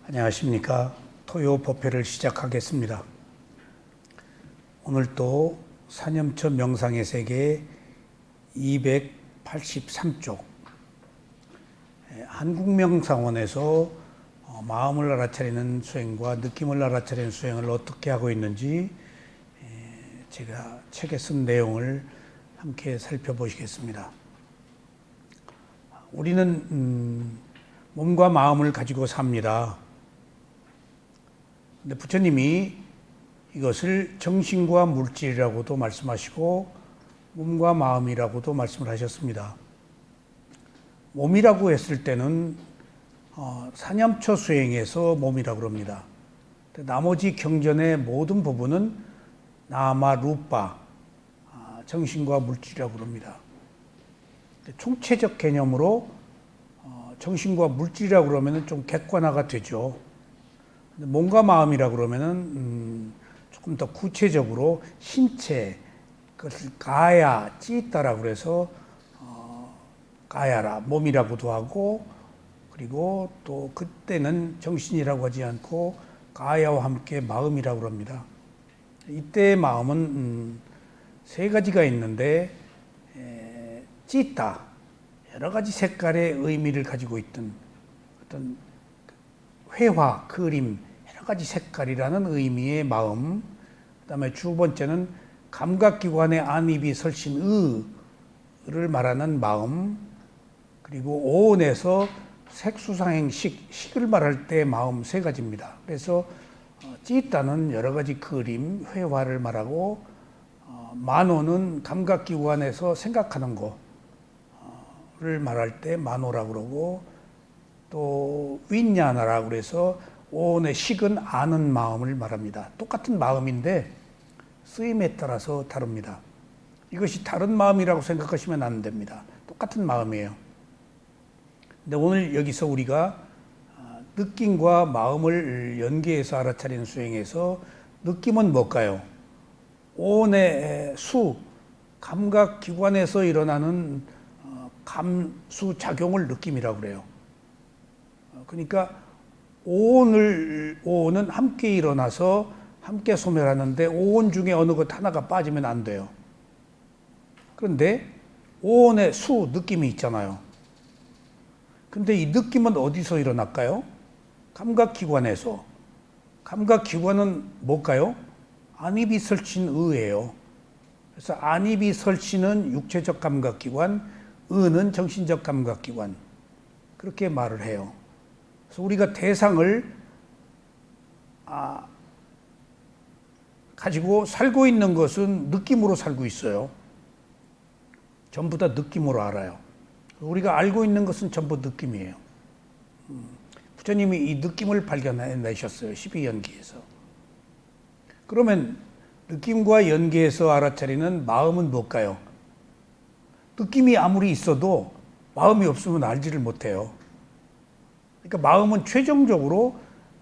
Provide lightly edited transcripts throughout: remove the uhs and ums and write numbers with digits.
안녕하십니까. 토요법회를 시작하겠습니다. 오늘도 사념처 명상의 세계 283쪽 한국명상원에서 마음을 알아차리는 수행과 느낌을 알아차리는 수행을 어떻게 하고 있는지 제가 책에 쓴 내용을 함께 살펴보시겠습니다. 우리는 몸과 마음을 가지고 삽니다. 근데 부처님이 이것을 정신과 물질이라고도 말씀하시고 몸과 마음이라고도 말씀을 하셨습니다. 몸이라고 했을 때는 사념처 수행에서 몸이라고 합니다. 나머지 경전의 모든 부분은 나마 루파, 정신과 물질이라고 합니다. 총체적 개념으로 정신과 물질이라고 그러면 좀 객관화가 되죠. 몸과 마음이라고 그러면은 조금 더 구체적으로 신체, 그것을 가야, 찌따라고 그래서 가야라, 몸이라고도 하고, 그리고 또 그때는 정신이라고 하지 않고 가야와 함께 마음이라고 합니다. 이때의 마음은 세 가지가 있는데 찌따, 여러 가지 색깔의 의미를 가지고 있던 어떤 회화, 그림, 여러 가지 색깔이라는 의미의 마음. 그 다음에 두 번째는 감각기관의 안입이 설신 의를 말하는 마음. 그리고 오온에서 색수상행식, 식을 말할 때 마음 세 가지입니다. 그래서 찌따는 여러 가지 그림, 회화를 말하고 만호는 감각기관에서 생각하는 거를 말할 때 만호라고 그러고 또 윈냐나라고 그래서 오온의 식은 아는 마음을 말합니다. 똑같은 마음인데 쓰임에 따라서 다릅니다. 이것이 다른 마음이라고 생각하시면 안 됩니다. 똑같은 마음이에요. 근데 오늘 여기서 우리가 느낌과 마음을 연계해서 알아차리는 수행에서 느낌은 뭘까요? 오온의 수, 감각기관에서 일어나는 감수작용을 느낌이라고 그래요. 그러니까 오온은 함께 일어나서 함께 소멸하는데 오온 중에 어느 것 하나가 빠지면 안 돼요. 그런데 오온의 수, 느낌이 있잖아요. 근데 이 느낌은 어디서 일어날까요? 감각기관에서. 감각기관은 뭘까요? 안입이 설친 의예요. 그래서 안입이 설치는 육체적 감각기관, 의는 정신적 감각기관. 그렇게 말을 해요. 그래서 우리가 대상을 가지고 살고 있는 것은 느낌으로 살고 있어요. 전부 다 느낌으로 알아요. 우리가 알고 있는 것은 전부 느낌이에요. 부처님이 이 느낌을 발견해내셨어요. 12연기에서. 그러면 느낌과 연계해서 알아차리는 마음은 뭘까요? 느낌이 아무리 있어도 마음이 없으면 알지를 못해요. 그러니까 마음은 최종적으로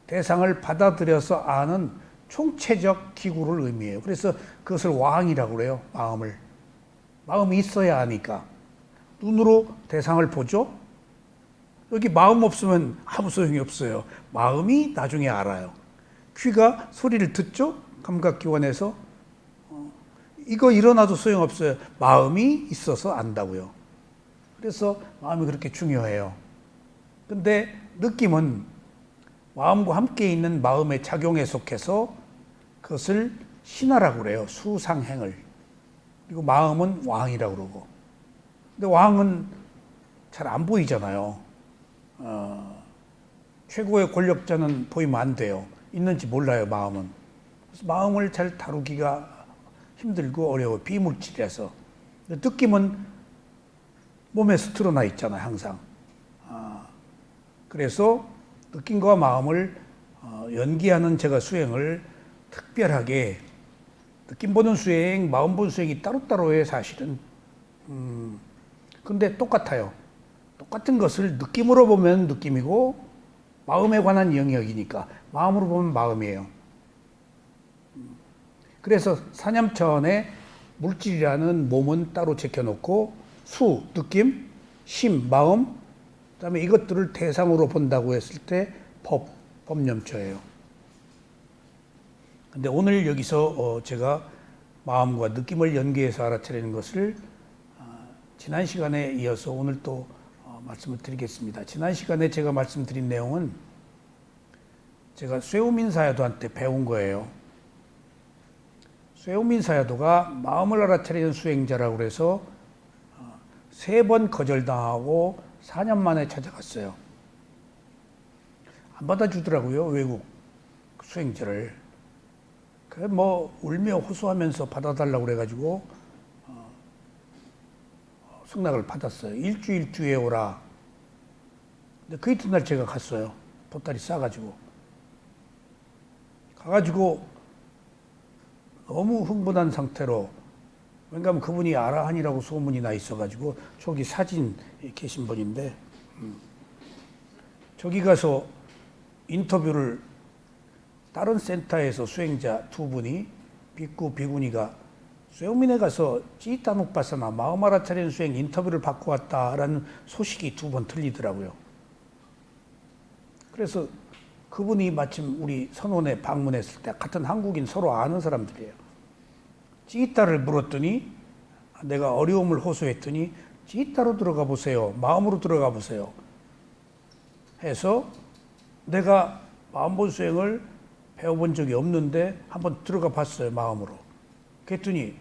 대상을 받아들여서 아는 총체적 기구를 의미해요. 그래서 그것을 왕이라고 그래요. 마음을. 마음이 있어야 하니까. 눈으로 대상을 보죠. 여기 마음 없으면 아무 소용이 없어요. 마음이 나중에 알아요. 귀가 소리를 듣죠. 감각기관에서. 이거 일어나도 소용없어요. 마음이 있어서 안다고요. 그래서 마음이 그렇게 중요해요. 근데 느낌은 마음과 함께 있는 마음의 작용에 속해서 그것을 신하라고 그래요. 수상행을. 그리고 마음은 왕이라고 그러고. 근데 왕은 잘 안 보이잖아요. 최고의 권력자는 보이면 안 돼요. 있는지 몰라요, 마음은. 그래서 마음을 잘 다루기가 힘들고 어려워요. 비물질이라서. 느낌은 몸에서 드러나 있잖아요, 항상. 그래서 느낌과 마음을 연기하는 제가 수행을 특별하게 느낌 보는 수행, 마음 보는 수행이 따로따로예요, 사실은. 근데 똑같아요. 똑같은 것을 느낌으로 보면 느낌이고 마음에 관한 영역이니까 마음으로 보면 마음이에요. 그래서 사념천에 물질이라는 몸은 따로 제껴놓고 수, 느낌, 심, 마음, 그다음에 이것들을 대상으로 본다고 했을 때 법, 법념처예요. 근데 오늘 여기서 제가 마음과 느낌을 연계해서 알아차리는 것을 지난 시간에 이어서 오늘 또 말씀을 드리겠습니다. 지난 시간에 제가 말씀드린 내용은 제가 쇠우민 사야도한테 배운 거예요. 쇠우민 사야도가 마음을 알아차리는 수행자라고 그래서 3번 거절당하고 4년 만에 찾아갔어요. 안 받아주더라고요, 외국 수행자를. 그래 뭐 울며 호소하면서 받아달라고 그래가지고 승낙을 받았어요. 일주일 뒤에 오라. 근데 그 이튿날 제가 갔어요. 보따리 싸가지고. 가가지고 너무 흥분한 상태로, 왜냐하면 그분이 아라한이라고 소문이 나 있어가지고, 저기 사진 계신 분인데, 저기 가서 인터뷰를 다른 센터에서 수행자 2분이, 비구 비구니가 쇠우민에 가서 찌타묵바사나 마음 알아차리는 수행 인터뷰를 받고 왔다라는 소식이 2번 들리더라고요. 그래서 그분이 마침 우리 선원에 방문했을 때 같은 한국인 서로 아는 사람들이에요. 찌타를 물었더니, 내가 어려움을 호소했더니 찌타로 들어가 보세요. 마음으로 들어가 보세요. 해서 내가 마음본 수행을 배워본 적이 없는데 한번 들어가 봤어요. 마음으로. 그랬더니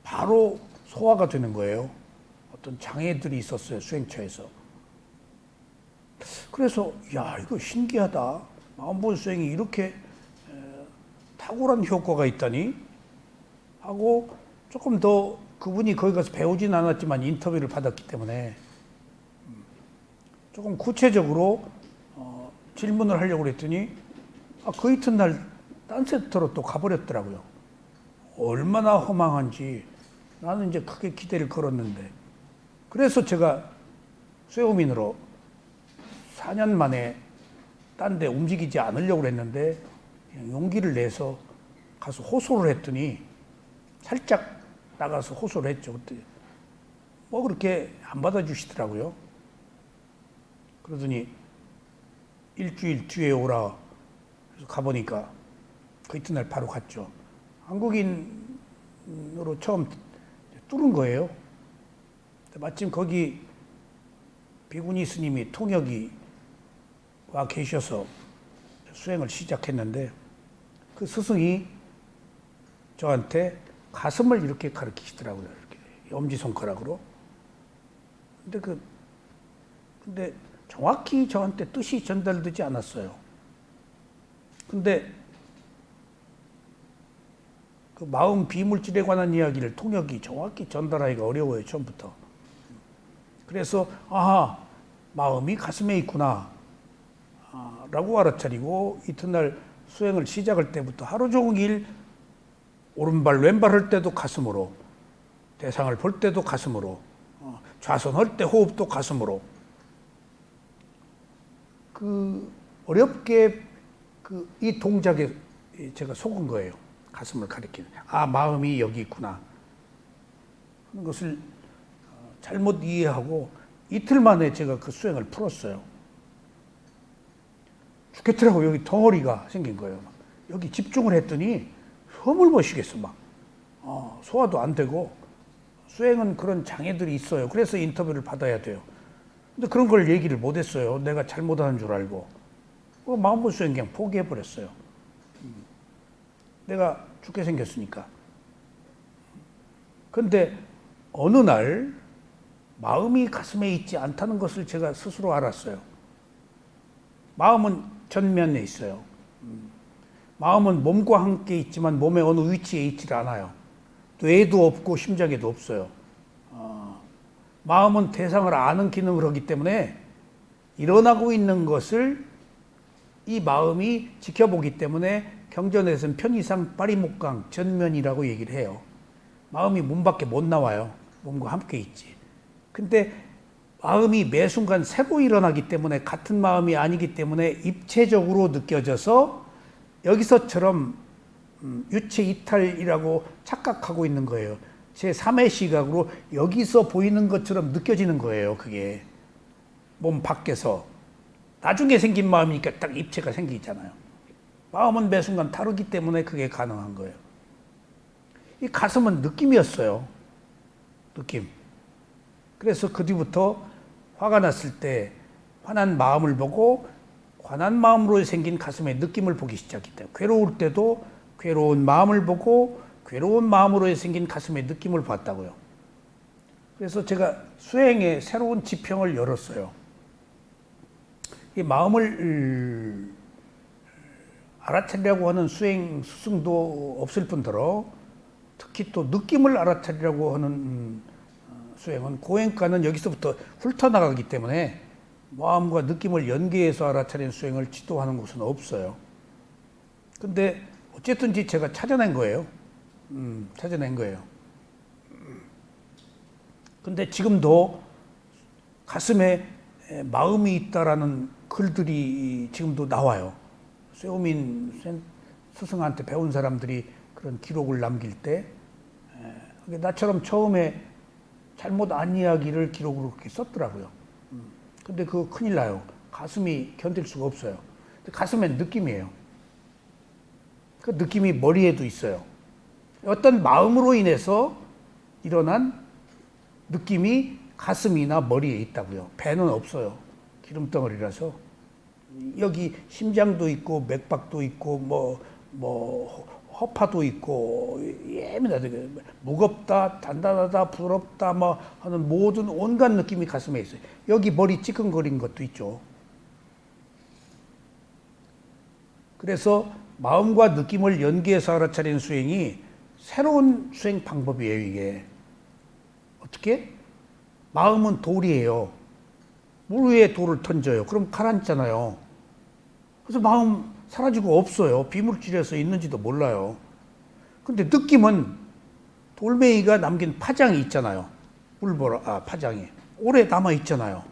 바로 소화가 되는 거예요. 어떤 장애들이 있었어요. 수행처에서. 그래서 야, 이거 신기하다. 마음본 수행이 이렇게 탁월한 효과가 있다니 하고, 조금 더 그분이 거기 가서 배우진 않았지만 인터뷰를 받았기 때문에 조금 구체적으로 질문을 하려고 그랬더니 그 이튿날 딴 센터로 또 가버렸더라고요. 얼마나 허망한지. 나는 이제 크게 기대를 걸었는데. 그래서 제가 쇠우민으로 4년 만에 딴 데 움직이지 않으려고 했는데 그냥 용기를 내서 가서 호소를 했더니, 살짝 나가서 호소를 했죠. 그때 뭐 그렇게 안 받아주시더라고요. 그러더니 일주일 뒤에 오라. 그래서 가보니까 그 이튿날 바로 갔죠. 한국인으로 처음 뚫은 거예요. 마침 거기 비구니 스님이 통역이 와 계셔서 수행을 시작했는데, 그 스승이 저한테 가슴을 이렇게 가르치시더라고요. 이렇게 엄지손가락으로. 근데 정확히 저한테 뜻이 전달되지 않았어요. 근데 그 마음 비물질에 관한 이야기를 통역이 정확히 전달하기가 어려워요, 처음부터. 그래서 마음이 가슴에 있구나 라고 알아차리고, 이튿날 수행을 시작할 때부터 하루 종일 오른발 왼발 할 때도 가슴으로, 대상을 볼 때도 가슴으로, 좌선할 때 호흡도 가슴으로, 어렵게 이 동작에 제가 속은 거예요. 가슴을 가리키는. 마음이 여기 있구나 하는 것을 잘못 이해하고 이틀 만에 제가 그 수행을 풀었어요. 죽겠더라고요. 여기 덩어리가 생긴 거예요. 여기 집중을 했더니 허물벗이겠어. 소화도 안 되고. 수행은 그런 장애들이 있어요. 그래서 인터뷰를 받아야 돼요. 근데 그런 걸 얘기를 못 했어요. 내가 잘못하는 줄 알고. 마음본 수행 그냥 포기해버렸어요. 내가 죽게 생겼으니까. 근데 어느 날 마음이 가슴에 있지 않다는 것을 제가 스스로 알았어요. 마음은 전면에 있어요. 마음은 몸과 함께 있지만 몸의 어느 위치에 있지 않아요. 뇌에도 없고 심장에도 없어요. 마음은 대상을 아는 기능을 하기 때문에 일어나고 있는 것을 이 마음이 지켜보기 때문에 경전에서는 편의상 빠리목강 전면이라고 얘기를 해요. 마음이 몸 밖에 못 나와요. 몸과 함께 있지. 근데 마음이 매 순간 새로 일어나기 때문에 같은 마음이 아니기 때문에 입체적으로 느껴져서 여기서처럼 유체 이탈이라고 착각하고 있는 거예요. 제3의 시각으로 여기서 보이는 것처럼 느껴지는 거예요. 그게 몸 밖에서 나중에 생긴 마음이니까 딱 입체가 생기잖아요. 마음은 매 순간 다르기 때문에 그게 가능한 거예요. 이 가슴은 느낌이었어요. 느낌. 그래서 그 뒤부터 화가 났을 때 화난 마음을 보고 화난 마음으로 생긴 가슴의 느낌을 보기 시작했대요. 괴로울 때도 괴로운 마음을 보고 괴로운 마음으로 생긴 가슴의 느낌을 봤다고요. 그래서 제가 수행의 새로운 지평을 열었어요. 이 마음을 알아차리려고 하는 수행 스승도 없을 뿐더러 특히 또 느낌을 알아차리려고 하는 수행은 고행가는 여기서부터 훑어나가기 때문에 마음과 느낌을 연계해서 알아차리는 수행을 지도하는 곳은 없어요. 근데 어쨌든지 제가 찾아낸 거예요. 찾아낸 거예요. 근데 지금도 가슴에 마음이 있다라는 글들이 지금도 나와요. 쇠오민 스승한테 배운 사람들이 그런 기록을 남길 때 나처럼 처음에 잘못 안 이야기를 기록으로 그렇게 썼더라고요. 근데 그거 큰일 나요. 가슴이 견딜 수가 없어요. 가슴엔 느낌이에요. 그 느낌이 머리에도 있어요. 어떤 마음으로 인해서 일어난 느낌이 가슴이나 머리에 있다고요. 배는 없어요. 기름덩어리라서. 여기 심장도 있고 맥박도 있고 허파도 있고 예민하게 무겁다, 단단하다, 부럽다 뭐 하는 모든 온갖 느낌이 가슴에 있어요. 여기 머리 찌끈거린 것도 있죠. 그래서 마음과 느낌을 연계해서 알아차리는 수행이 새로운 수행 방법이에요. 이게 어떻게? 마음은 돌이에요. 물 위에 돌을 던져요. 그럼 가라앉잖아요. 그래서 마음 사라지고 없어요. 비물질에서 있는지도 몰라요. 근데 느낌은 돌멩이가 남긴 파장이 있잖아요. 파장이. 오래 남아 있잖아요.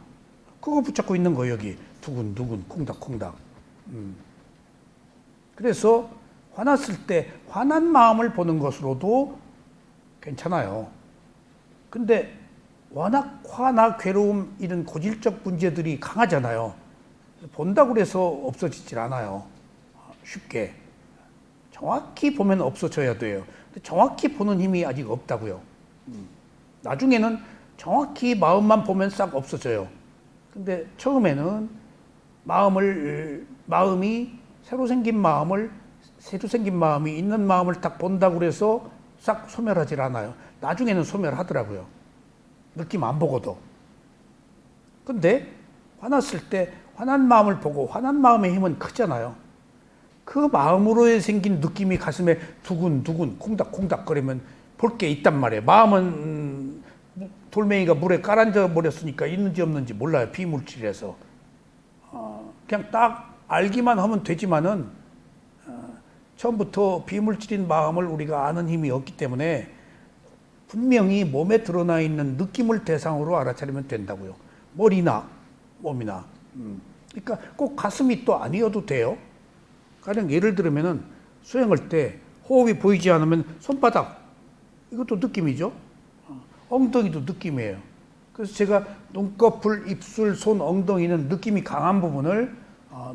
그거 붙잡고 있는 거예요. 여기 두근두근 콩닥콩닥. 그래서 화났을 때 화난 마음을 보는 것으로도 괜찮아요. 근데 워낙 화나 괴로움 이런 고질적 문제들이 강하잖아요. 본다고 해서 없어지질 않아요. 쉽게. 정확히 보면 없어져야 돼요. 근데 정확히 보는 힘이 아직 없다고요. 나중에는 정확히 마음만 보면 싹 없어져요. 근데 처음에는 마음이 새로 생긴 마음이 있는 마음을 딱 본다고 해서 싹 소멸하질 않아요. 나중에는 소멸하더라고요. 느낌 안 보고도. 근데 화났을 때 화난 마음을 보고 화난 마음의 힘은 크잖아요. 그 마음으로 생긴 느낌이 가슴에 두근두근 콩닥콩닥 거리면 볼 게 있단 말이에요. 마음은 돌멩이가 물에 깔아앉아 버렸으니까 있는지 없는지 몰라요. 비물질에서. 그냥 딱 알기만 하면 되지만은 처음부터 비물질인 마음을 우리가 아는 힘이 없기 때문에 분명히 몸에 드러나 있는 느낌을 대상으로 알아차리면 된다고요. 머리나 몸이나. 그러니까 꼭 가슴이 또 아니어도 돼요. 가령 예를 들면은 수행할 때 호흡이 보이지 않으면 손바닥 이것도 느낌이죠. 엉덩이도 느낌이에요. 그래서 제가 눈꺼풀, 입술, 손, 엉덩이는 느낌이 강한 부분을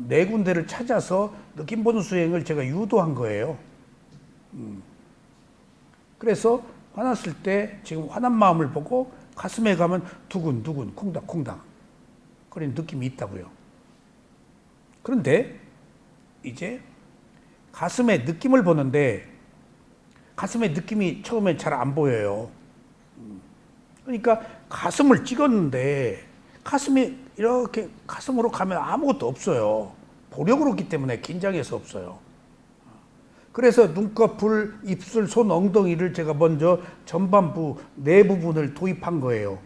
네 군데를 찾아서 느낌 보는 수행을 제가 유도한 거예요. 그래서 화났을 때 지금 화난 마음을 보고 가슴에 가면 두근두근 콩닥콩닥 거리는 느낌이 있다고요. 그런데 이제 가슴의 느낌을 보는데 가슴의 느낌이 처음에 잘 안 보여요. 그러니까 가슴을 찍었는데 가슴이 이렇게 가슴으로 가면 아무것도 없어요. 보려고 그렇기 때문에 긴장해서 없어요. 그래서 눈꺼풀, 입술, 손, 엉덩이를 제가 먼저 전반부 네 부분을 도입한 거예요.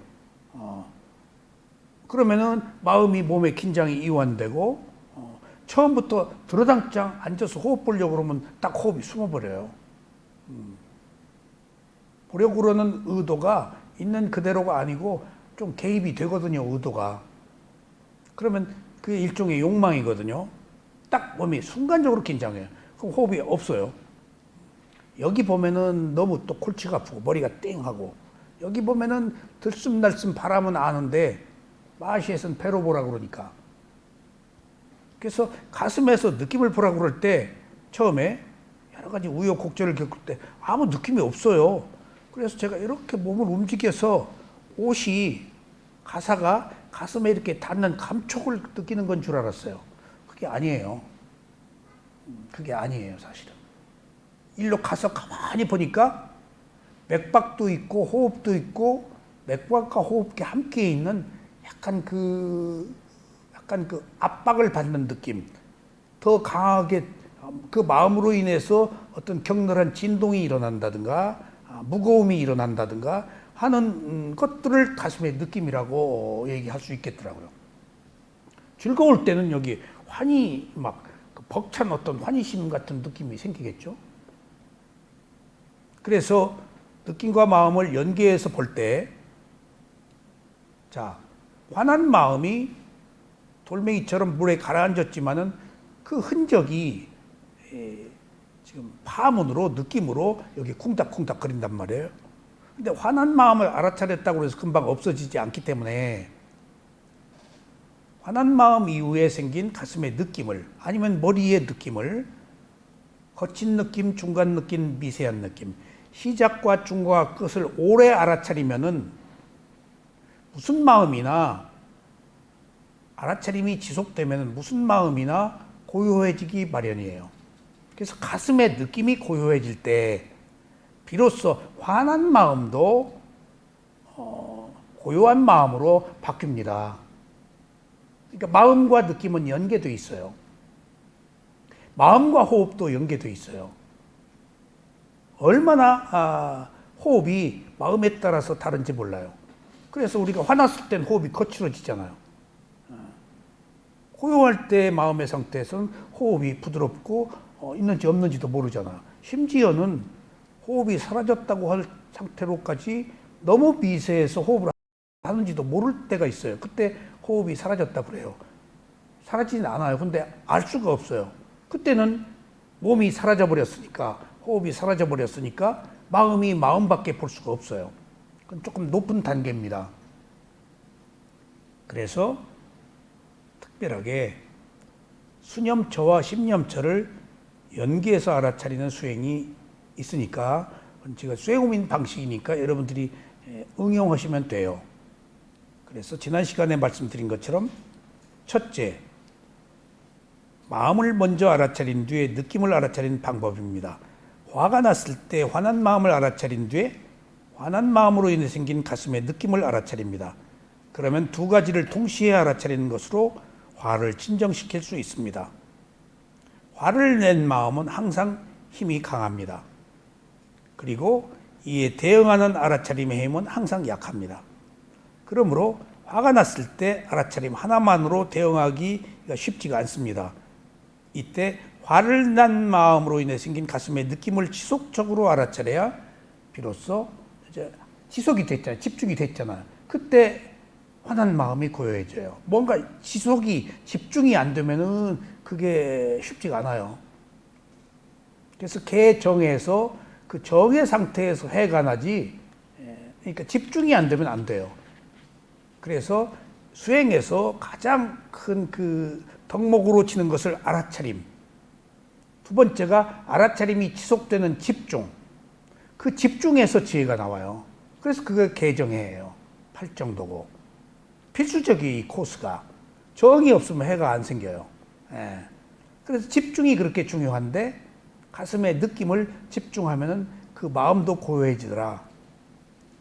그러면은 마음이 몸의 긴장이 이완되고 처음부터 들어당장 앉아서 호흡 보려고 그러면 딱 호흡이 숨어버려요. 보려고 그러는 의도가 있는 그대로가 아니고 좀 개입이 되거든요, 의도가. 그러면 그게 일종의 욕망이거든요. 딱 몸이 순간적으로 긴장해요. 그럼 호흡이 없어요. 여기 보면은 너무 또 골치가 아프고 머리가 띵하고 여기 보면은 들숨날숨 바람은 아는데 마시에서는 배로 보라 그러니까 그래서 가슴에서 느낌을 보라고 그럴 때 처음에 여러 가지 우여곡절을 겪을 때 아무 느낌이 없어요. 그래서 제가 이렇게 몸을 움직여서 옷이 가사가 가슴에 이렇게 닿는 감촉을 느끼는 건 줄 알았어요. 그게 아니에요. 그게 아니에요, 사실은. 일로 가서 가만히 보니까 맥박도 있고 호흡도 있고 맥박과 호흡이 함께 있는 약간 그 압박을 받는 느낌, 더 강하게 그 마음으로 인해서 어떤 격렬한 진동이 일어난다든가 무거움이 일어난다든가 하는 것들을 가슴의 느낌이라고 얘기할 수 있겠더라고요. 즐거울 때는 여기 환희 막 벅찬 어떤 환희심 같은 느낌이 생기겠죠. 그래서 느낌과 마음을 연계해서 볼 때, 자, 환한 마음이 돌멩이처럼 물에 가라앉았지만은 그 흔적이 지금 파문으로 느낌으로 여기 쿵닥쿵닥 거린단 말이에요. 근데 환한 마음을 알아차렸다고 해서 금방 없어지지 않기 때문에 환한 마음 이후에 생긴 가슴의 느낌을 아니면 머리의 느낌을 거친 느낌, 중간 느낌, 미세한 느낌, 시작과 중과 끝을 오래 알아차리면은 무슨 마음이나 알아차림이 지속되면 무슨 마음이나 고요해지기 마련이에요. 그래서 가슴의 느낌이 고요해질 때 비로소 환한 마음도 고요한 마음으로 바뀝니다. 그러니까 마음과 느낌은 연계되어 있어요. 마음과 호흡도 연계되어 있어요. 얼마나 호흡이 마음에 따라서 다른지 몰라요. 그래서 우리가 화났을 땐 호흡이 거칠어지잖아요. 고요할 때 마음의 상태에서는 호흡이 부드럽고 있는지 없는지도 모르잖아요. 심지어는 호흡이 사라졌다고 할 상태로까지 너무 미세해서 호흡을 하는지도 모를 때가 있어요. 그때 호흡이 사라졌다고 그래요. 사라지진 않아요. 근데 알 수가 없어요. 그때는 몸이 사라져버렸으니까, 호흡이 사라져버렸으니까 마음이 마음밖에 볼 수가 없어요. 그건 조금 높은 단계입니다. 그래서 특별하게 수념처와 심념처를 연계해서 알아차리는 수행이 있으니까, 제가 수행호민 방식이니까 여러분들이 응용하시면 돼요. 그래서 지난 시간에 말씀드린 것처럼 첫째, 마음을 먼저 알아차린 뒤에 느낌을 알아차리는 방법입니다. 화가 났을 때 화난 마음을 알아차린 뒤에 화난 마음으로 인해 생긴 가슴의 느낌을 알아차립니다. 그러면 두 가지를 동시에 알아차리는 것으로 화를 진정시킬 수 있습니다. 화를 낸 마음은 항상 힘이 강합니다. 그리고 이에 대응하는 알아차림의 힘은 항상 약합니다. 그러므로 화가 났을 때 알아차림 하나만으로 대응하기가 쉽지가 않습니다. 이때 화를 난 마음으로 인해 생긴 가슴의 느낌을 지속적으로 알아차려야 비로소 이제 지속이 됐잖아요. 집중이 됐잖아요. 그때 화난 마음이 고요해져요. 뭔가 집중이 안 되면은 그게 쉽지가 않아요. 그래서 개정에서 그 정의 상태에서 해가 나지, 그러니까 집중이 안 되면 안 돼요. 그래서 수행에서 가장 큰 그 덕목으로 치는 것을 알아차림. 두 번째가 알아차림이 지속되는 집중. 그 집중에서 지혜가 나와요. 그래서 그게 개정해예요. 팔정도고. 필수적인 코스가. 정이 없으면 해가 안 생겨요. 예. 그래서 집중이 그렇게 중요한데 가슴의 느낌을 집중하면은 그 마음도 고요해지더라.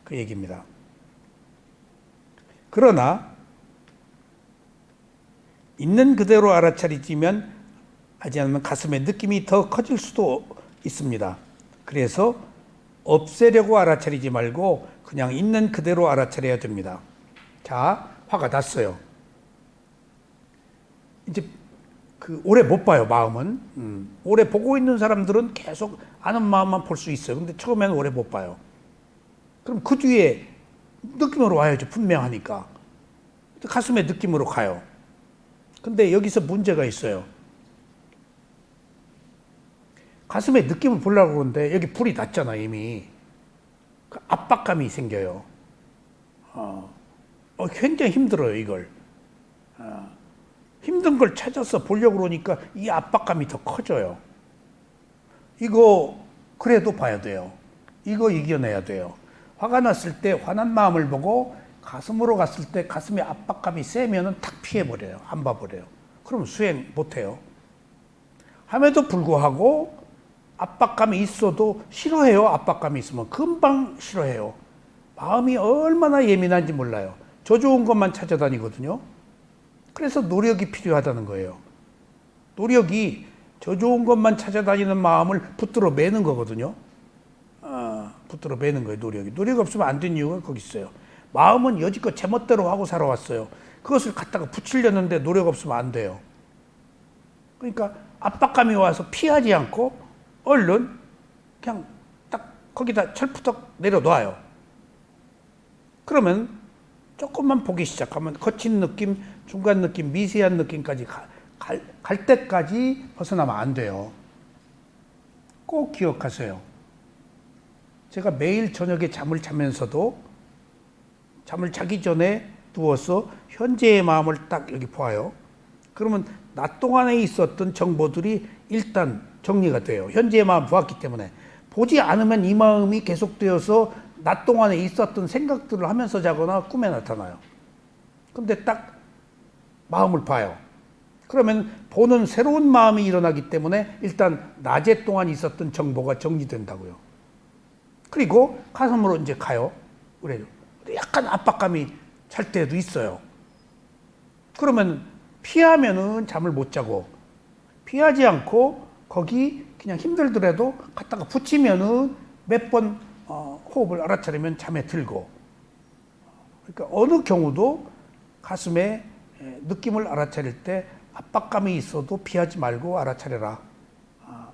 그 얘기입니다. 그러나 있는 그대로 알아차리지면 하지 않으면 가슴의 느낌이 더 커질 수도 있습니다. 그래서 없애려고 알아차리지 말고 그냥 있는 그대로 알아차려야 됩니다. 자, 화가 났어요. 이제 오래 못 봐요, 마음은. 오래 보고 있는 사람들은 계속 아는 마음만 볼 수 있어요. 근데 처음에는 오래 못 봐요. 그럼 그 뒤에 느낌으로 와야죠, 분명하니까. 가슴의 느낌으로 가요. 근데 여기서 문제가 있어요. 가슴에 느낌을 보려고 그러는데 여기 불이 났잖아, 이미. 그 압박감이 생겨요. 굉장히 힘들어요, 이걸. 힘든 걸 찾아서 보려고 그러니까 이 압박감이 더 커져요. 이거 그래도 봐야 돼요. 이거 이겨내야 돼요. 화가 났을 때 화난 마음을 보고 가슴으로 갔을 때 가슴에 압박감이 세면은 탁 피해버려요. 안 봐버려요. 그럼 수행 못해요. 함에도 불구하고 압박감이 있어도 싫어해요. 압박감이 있으면 금방 싫어해요. 마음이 얼마나 예민한지 몰라요. 저 좋은 것만 찾아다니거든요. 그래서 노력이 필요하다는 거예요. 노력이 저 좋은 것만 찾아다니는 마음을 붙들어 매는 거거든요. 붙들어 매는 거예요, 노력이. 노력 없으면 안 된 이유가 거기 있어요. 마음은 여지껏 제멋대로 하고 살아왔어요. 그것을 갖다가 붙이려는데 노력 없으면 안 돼요. 그러니까 압박감이 와서 피하지 않고 얼른 그냥 딱 거기다 철푸덕 내려놔요. 그러면 조금만 보기 시작하면 거친 느낌, 중간 느낌, 미세한 느낌까지 갈 때까지 벗어나면 안 돼요. 꼭 기억하세요. 제가 매일 저녁에 잠을 자면서도 잠을 자기 전에 누워서 현재의 마음을 딱 여기 보아요. 그러면 낮 동안에 있었던 정보들이 일단 정리가 돼요. 현재의 마음 보았기 때문에. 보지 않으면 이 마음이 계속되어서 낮 동안에 있었던 생각들을 하면서 자거나 꿈에 나타나요. 근데 딱 마음을 봐요. 그러면 보는 새로운 마음이 일어나기 때문에 일단 낮에 동안 있었던 정보가 정리된다고요. 그리고 가슴으로 이제 가요. 그래요. 약간 압박감이 찰 때도 있어요. 그러면 피하면은 잠을 못 자고, 피하지 않고 거기 그냥 힘들더라도 갖다가 붙이면은 몇 번 호흡을 알아차리면 잠에 들고. 그러니까 어느 경우도 가슴에 느낌을 알아차릴 때 압박감이 있어도 피하지 말고 알아차려라.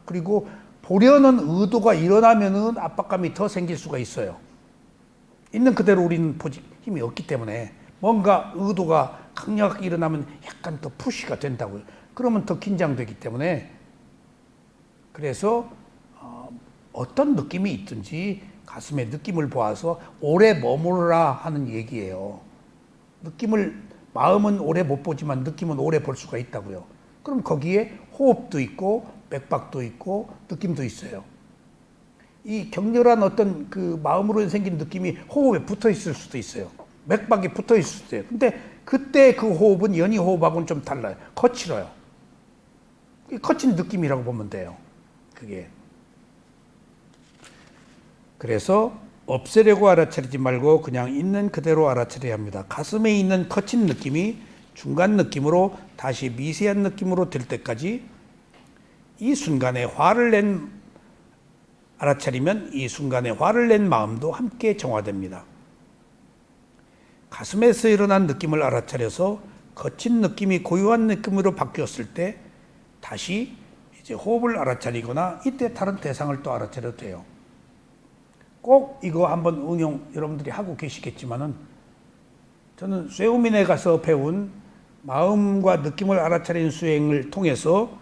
그리고 보려는 의도가 일어나면은 압박감이 더 생길 수가 있어요. 있는 그대로 우리는 보지 힘이 없기 때문에 뭔가 의도가 강력하게 일어나면 약간 더 푸시가 된다고요. 그러면 더 긴장되기 때문에 그래서 어떤 느낌이 있든지 가슴에 느낌을 보아서 오래 머무르라 하는 얘기예요. 마음은 오래 못 보지만 느낌은 오래 볼 수가 있다고요. 그럼 거기에 호흡도 있고 맥박도 있고 느낌도 있어요. 이 격렬한 어떤 그 마음으로 생긴 느낌이 호흡에 붙어 있을 수도 있어요. 맥박이 붙어 있을 수도 있어요. 근데 그때 그 호흡은 연이 호흡하고는 좀 달라요. 거칠어요. 거친 느낌이라고 보면 돼요. 그게. 그래서 없애려고 알아차리지 말고 그냥 있는 그대로 알아차려야 합니다. 가슴에 있는 거친 느낌이 중간 느낌으로 다시 미세한 느낌으로 될 때까지 이 순간에 화를 알아차리면 이 순간에 화를 낸 마음도 함께 정화됩니다. 가슴에서 일어난 느낌을 알아차려서 거친 느낌이 고요한 느낌으로 바뀌었을 때 다시 이제 호흡을 알아차리거나 이때 다른 대상을 또 알아차려도 돼요. 꼭 이거 한번 응용 여러분들이 하고 계시겠지만은 저는 쇠우민에 가서 배운 마음과 느낌을 알아차리는 수행을 통해서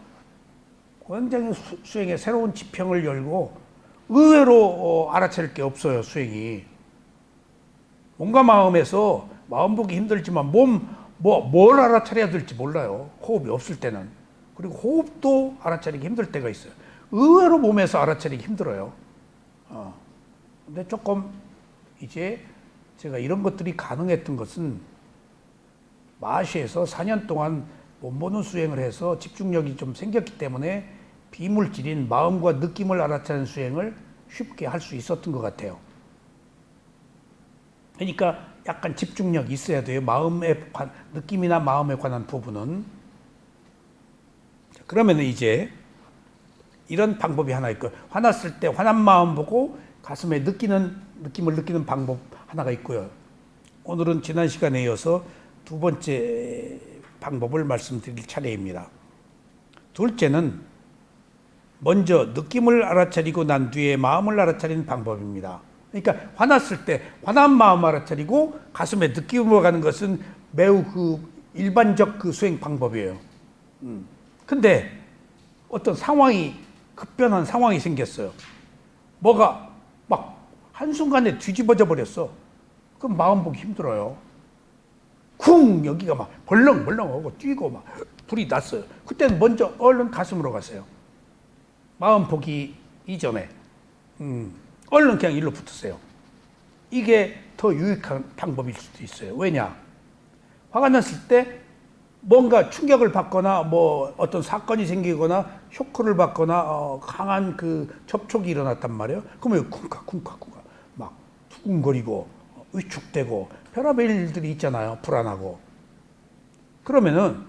굉장히 수행의 새로운 지평을 열고 의외로 알아차릴 게 없어요. 수행이. 몸과 마음에서 마음 보기 힘들지만 뭘 알아차려야 될지 몰라요. 호흡이 없을 때는. 그리고 호흡도 알아차리기 힘들 때가 있어요. 의외로 몸에서 알아차리기 힘들어요. 근데 조금 이제 제가 이런 것들이 가능했던 것은 마시에서 4년 동안 못 보는 수행을 해서 집중력이 좀 생겼기 때문에 비물질인 마음과 느낌을 알아차리는 수행을 쉽게 할 수 있었던 것 같아요. 그러니까 약간 집중력이 있어야 돼요. 느낌이나 마음에 관한 부분은. 그러면 이제 이런 방법이 하나 있고, 화났을 때 화난 마음 보고 가슴에 느낌을 느끼는 방법 하나가 있고요. 오늘은 지난 시간에 이어서 두 번째 방법을 말씀드릴 차례입니다. 둘째는 먼저 느낌을 알아차리고 난 뒤에 마음을 알아차리는 방법입니다. 그러니까 화났을 때 화난 마음 알아차리고 가슴에 느낌으로 가는 것은 매우 그 일반적 그 수행 방법이에요. 근데 어떤 급변한 상황이 생겼어요. 뭐가 막 한순간에 뒤집어져 버렸어. 그럼 마음 보기 힘들어요. 쿵! 여기가 막 벌렁벌렁하고 뛰고 막 불이 났어요. 그때는 먼저 얼른 가슴으로 갔어요. 마음 보기 이전에. 얼른 그냥 일로 붙으세요. 이게 더 유익한 방법일 수도 있어요. 왜냐? 화가 났을 때 뭔가 충격을 받거나 뭐 어떤 사건이 생기거나 쇼크를 받거나 강한 그 접촉이 일어났단 말이에요. 그러면 쿵쾅쿵쾅쿵쾅 막 두근거리고 위축되고 별의별 일들이 있잖아요. 불안하고. 그러면은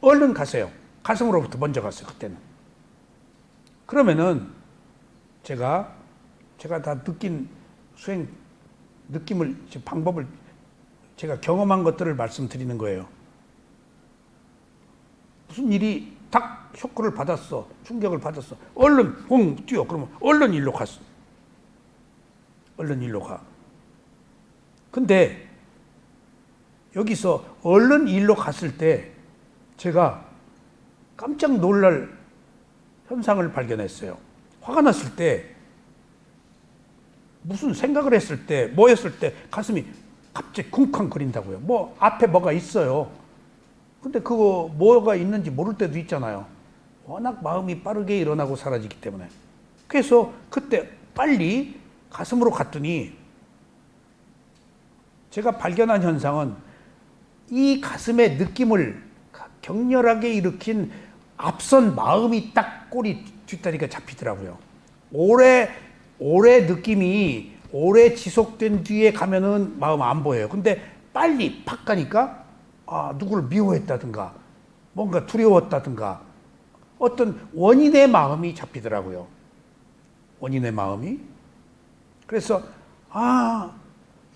얼른 가세요. 가슴으로부터 먼저 갔어요. 그때는. 그러면은 제가 다 느낀 수행 느낌을 방법을 제가 경험한 것들을 말씀드리는 거예요. 무슨 일이 딱 쇼크를 받았어. 충격을 받았어. 얼른 뛰어. 그러면 얼른 일로 갔어. 얼른 일로 가. 근데 여기서 얼른 일로 갔을 때 제가 깜짝 놀랄 현상을 발견했어요. 화가 났을 때 무슨 생각을 했을 때 뭐 했을 때 가슴이 갑자기 쿵쾅거린다고요. 뭐 앞에 뭐가 있어요. 근데 그거 뭐가 있는지 모를 때도 있잖아요. 워낙 마음이 빠르게 일어나고 사라지기 때문에. 그래서 그때 빨리 가슴으로 갔더니 제가 발견한 현상은 이 가슴의 느낌을 격렬하게 일으킨 앞선 마음이 딱 꼬리 뒷다리가 잡히더라고요. 오래 느낌이 오래 지속된 뒤에 가면은 마음 안 보여요. 근데 빨리 팍 가니까 누구를 미워했다든가 뭔가 두려웠다든가 어떤 원인의 마음이 잡히더라고요. 원인의 마음이. 그래서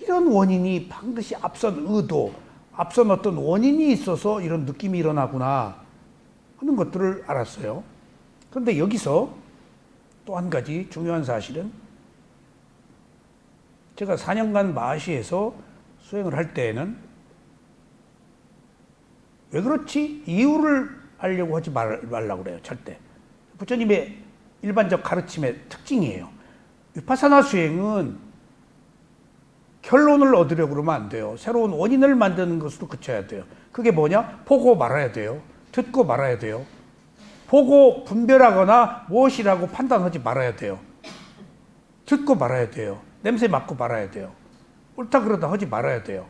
이런 원인이 반드시 앞선 의도, 앞선 어떤 원인이 있어서 이런 느낌이 일어나구나 하는 것들을 알았어요. 그런데 여기서 또 한 가지 중요한 사실은 제가 4년간 마하시에서 수행을 할 때에는 왜 그렇지? 이유를 알려고 하지 말라고 그래요. 절대. 부처님의 일반적 가르침의 특징이에요. 위파사나 수행은 결론을 얻으려고 그러면 안 돼요. 새로운 원인을 만드는 것으로 그쳐야 돼요. 그게 뭐냐? 보고 말아야 돼요. 듣고 말아야 돼요. 보고 분별하거나 무엇이라고 판단하지 말아야 돼요. 듣고 말아야 돼요. 냄새 맡고 말아야 돼요. 옳다 그러다 하지 말아야 돼요.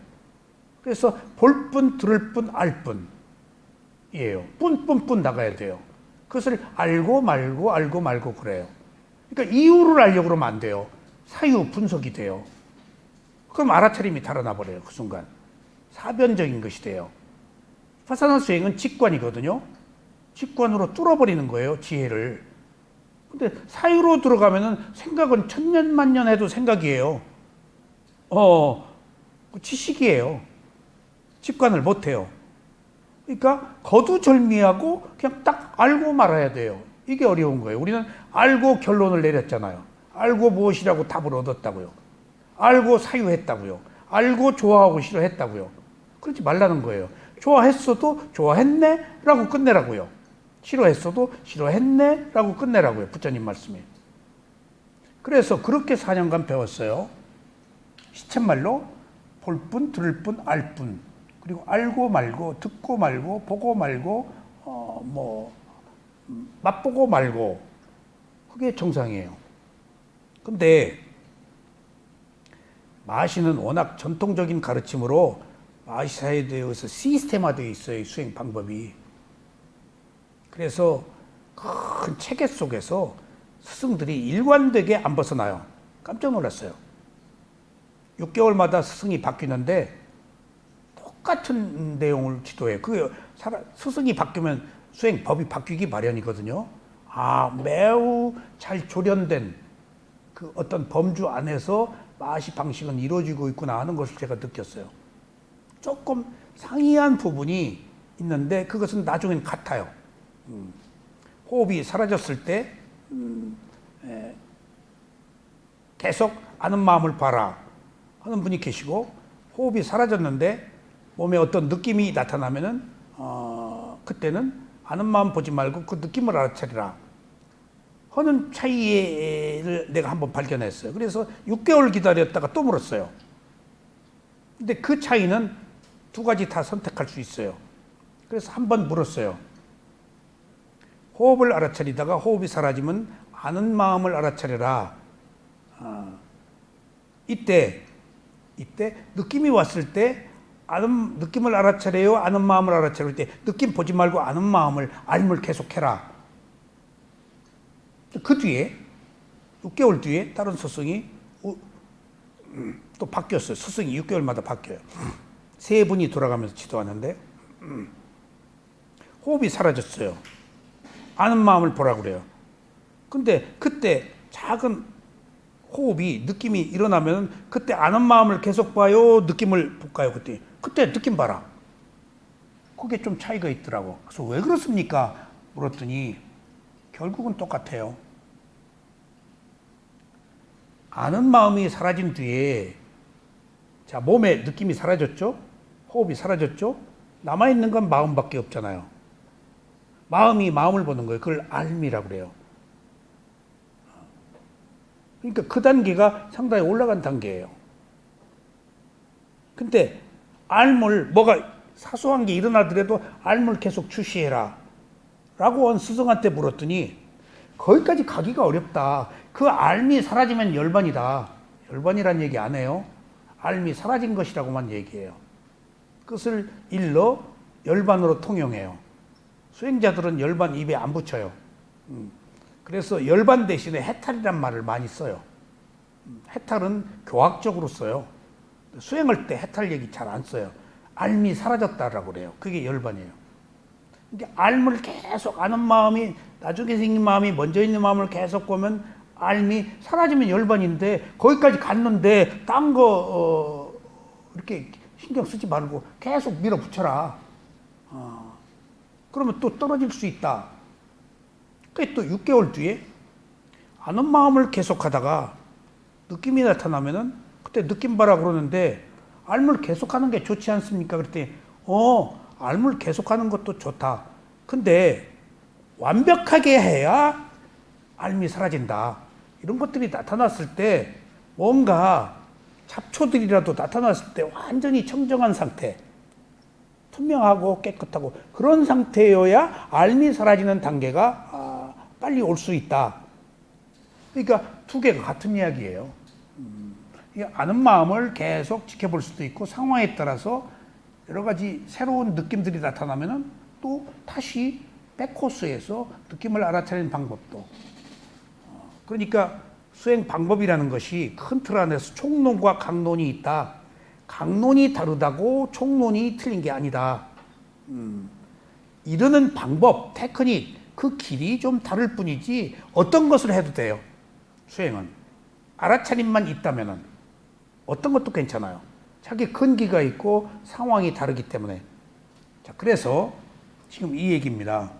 그래서 볼 뿐, 들을 뿐, 알 뿐이에요. 뿐 나가야 돼요. 그것을 알고 말고 그래요. 그러니까 이유를 알려고 그러면 안 돼요. 사유 분석이 돼요. 그럼 알아차림이 달아나 버려요. 그 순간. 사변적인 것이 돼요. 파사나 수행은 직관이거든요. 직관으로 뚫어버리는 거예요. 지혜를. 근데 사유로 들어가면은 생각은 천년만년 해도 생각이에요. 지식이에요. 직관을 못해요. 그러니까 거두절미하고 그냥 딱 알고 말아야 돼요. 이게 어려운 거예요. 우리는 알고 결론을 내렸잖아요. 알고 무엇이라고 답을 얻었다고요. 알고 사유했다고요. 알고 좋아하고 싫어했다고요. 그러지 말라는 거예요. 좋아했어도 좋아했네? 라고 끝내라고요. 싫어했어도 싫어했네? 라고 끝내라고요. 부처님 말씀이. 그래서 그렇게 4년간 배웠어요. 시쳇말로 볼 뿐, 들을 뿐, 알 뿐. 그리고 알고 말고, 듣고 말고, 보고 말고, 맛보고 말고. 그게 정상이에요. 근데 마하시는 워낙 전통적인 가르침으로 마하시사에 대해서 시스템화되어 있어요. 이 수행 방법이. 그래서 큰 체계 속에서 스승들이 일관되게 안 벗어나요. 깜짝 놀랐어요. 6개월마다 스승이 바뀌는데 똑같은 내용을 지도해요. 스승이 바뀌면 수행법이 바뀌기 마련이거든요. 매우 잘 조련된 그 어떤 범주 안에서 마하시 방식은 이루어지고 있구나 하는 것을 제가 느꼈어요. 조금 상이한 부분이 있는데 그것은 나중엔 같아요. 호흡이 사라졌을 때 계속 아는 마음을 봐라 하는 분이 계시고, 호흡이 사라졌는데 몸에 어떤 느낌이 나타나면은 그때는 아는 마음 보지 말고 그 느낌을 알아차리라 하는 차이를 내가 한번 발견했어요. 그래서 6개월 기다렸다가 또 물었어요. 근데 그 차이는 두 가지 다 선택할 수 있어요. 그래서 한번 물었어요. 호흡을 알아차리다가 호흡이 사라지면 아는 마음을 알아차려라. 이때 느낌이 왔을 때 아는 느낌을 알아차려요, 아는 마음을 알아차릴 때 느낌 보지 말고 아는 마음을 알물 계속해라. 그 뒤에 6개월 뒤에 다른 스승이 또 바뀌었어요. 스승이 6개월마다 바뀌어요. 세 분이 돌아가면서 지도하는데 호흡이 사라졌어요. 아는 마음을 보라고 그래요. 근데 그때 작은 호흡이 느낌이 일어나면 그때 아는 마음을 계속 봐요, 느낌을 볼까요? 그때 느낌 봐라. 그게 좀 차이가 있더라고. 그래서 왜 그렇습니까? 물었더니 결국은 똑같아요. 아는 마음이 사라진 뒤에 자, 몸의 느낌이 사라졌죠? 호흡이 사라졌죠? 남아있는 건 마음밖에 없잖아요. 마음이 마음을 보는 거예요. 그걸 알미라고 그래요. 그러니까 그 단계가 상당히 올라간 단계예요. 근데 알물, 뭐가 사소한 게 일어나더라도 알물 계속 주시해라 라고 온 스승한테 물었더니 거기까지 가기가 어렵다. 그 알미 사라지면 열반이다. 열반이란 얘기 안 해요. 알미 사라진 것이라고만 얘기해요. 그것을 일러 열반으로 통용해요. 수행자들은 열반 입에 안 붙여요. 그래서 열반 대신에 해탈이란 말을 많이 써요. 해탈은 교학적으로 써요. 수행할 때 해탈 얘기 잘 안 써요. 알미 사라졌다라고 그래요. 그게 열반이에요. 그러니까 알을 계속 아는 마음이 나중에 생긴 마음이 먼저 있는 마음을 계속 보면 알미 사라지면 열반인데 거기까지 갔는데 딴 거 이렇게 신경 쓰지 말고 계속 밀어붙여라. 그러면 또 떨어질 수 있다. 그게 또 6개월 뒤에 아는 마음을 계속하다가 느낌이 나타나면은 그때 느낌 봐라 그러는데 알물 계속하는 게 좋지 않습니까? 그랬더니 알물 계속하는 것도 좋다. 근데 완벽하게 해야 알미 사라진다. 이런 것들이 나타났을 때 뭔가 잡초들이라도 나타났을 때 완전히 청정한 상태, 투명하고 깨끗하고 그런 상태여야 알미 사라지는 단계가 빨리 올 수 있다. 그러니까 두 개가 같은 이야기예요. 아는 마음을 계속 지켜볼 수도 있고 상황에 따라서 여러 가지 새로운 느낌들이 나타나면은 또 다시 백코스에서 느낌을 알아차리는 방법도. 그러니까 수행 방법이라는 것이 큰 틀 안에서 총론과 강론이 있다. 강론이 다르다고 총론이 틀린 게 아니다. 이르는 방법, 테크닉, 그 길이 좀 다를 뿐이지 어떤 것을 해도 돼요. 수행은. 알아차림만 있다면은 어떤 것도 괜찮아요. 자기 근기가 있고 상황이 다르기 때문에. 자, 그래서 지금 이 얘기입니다.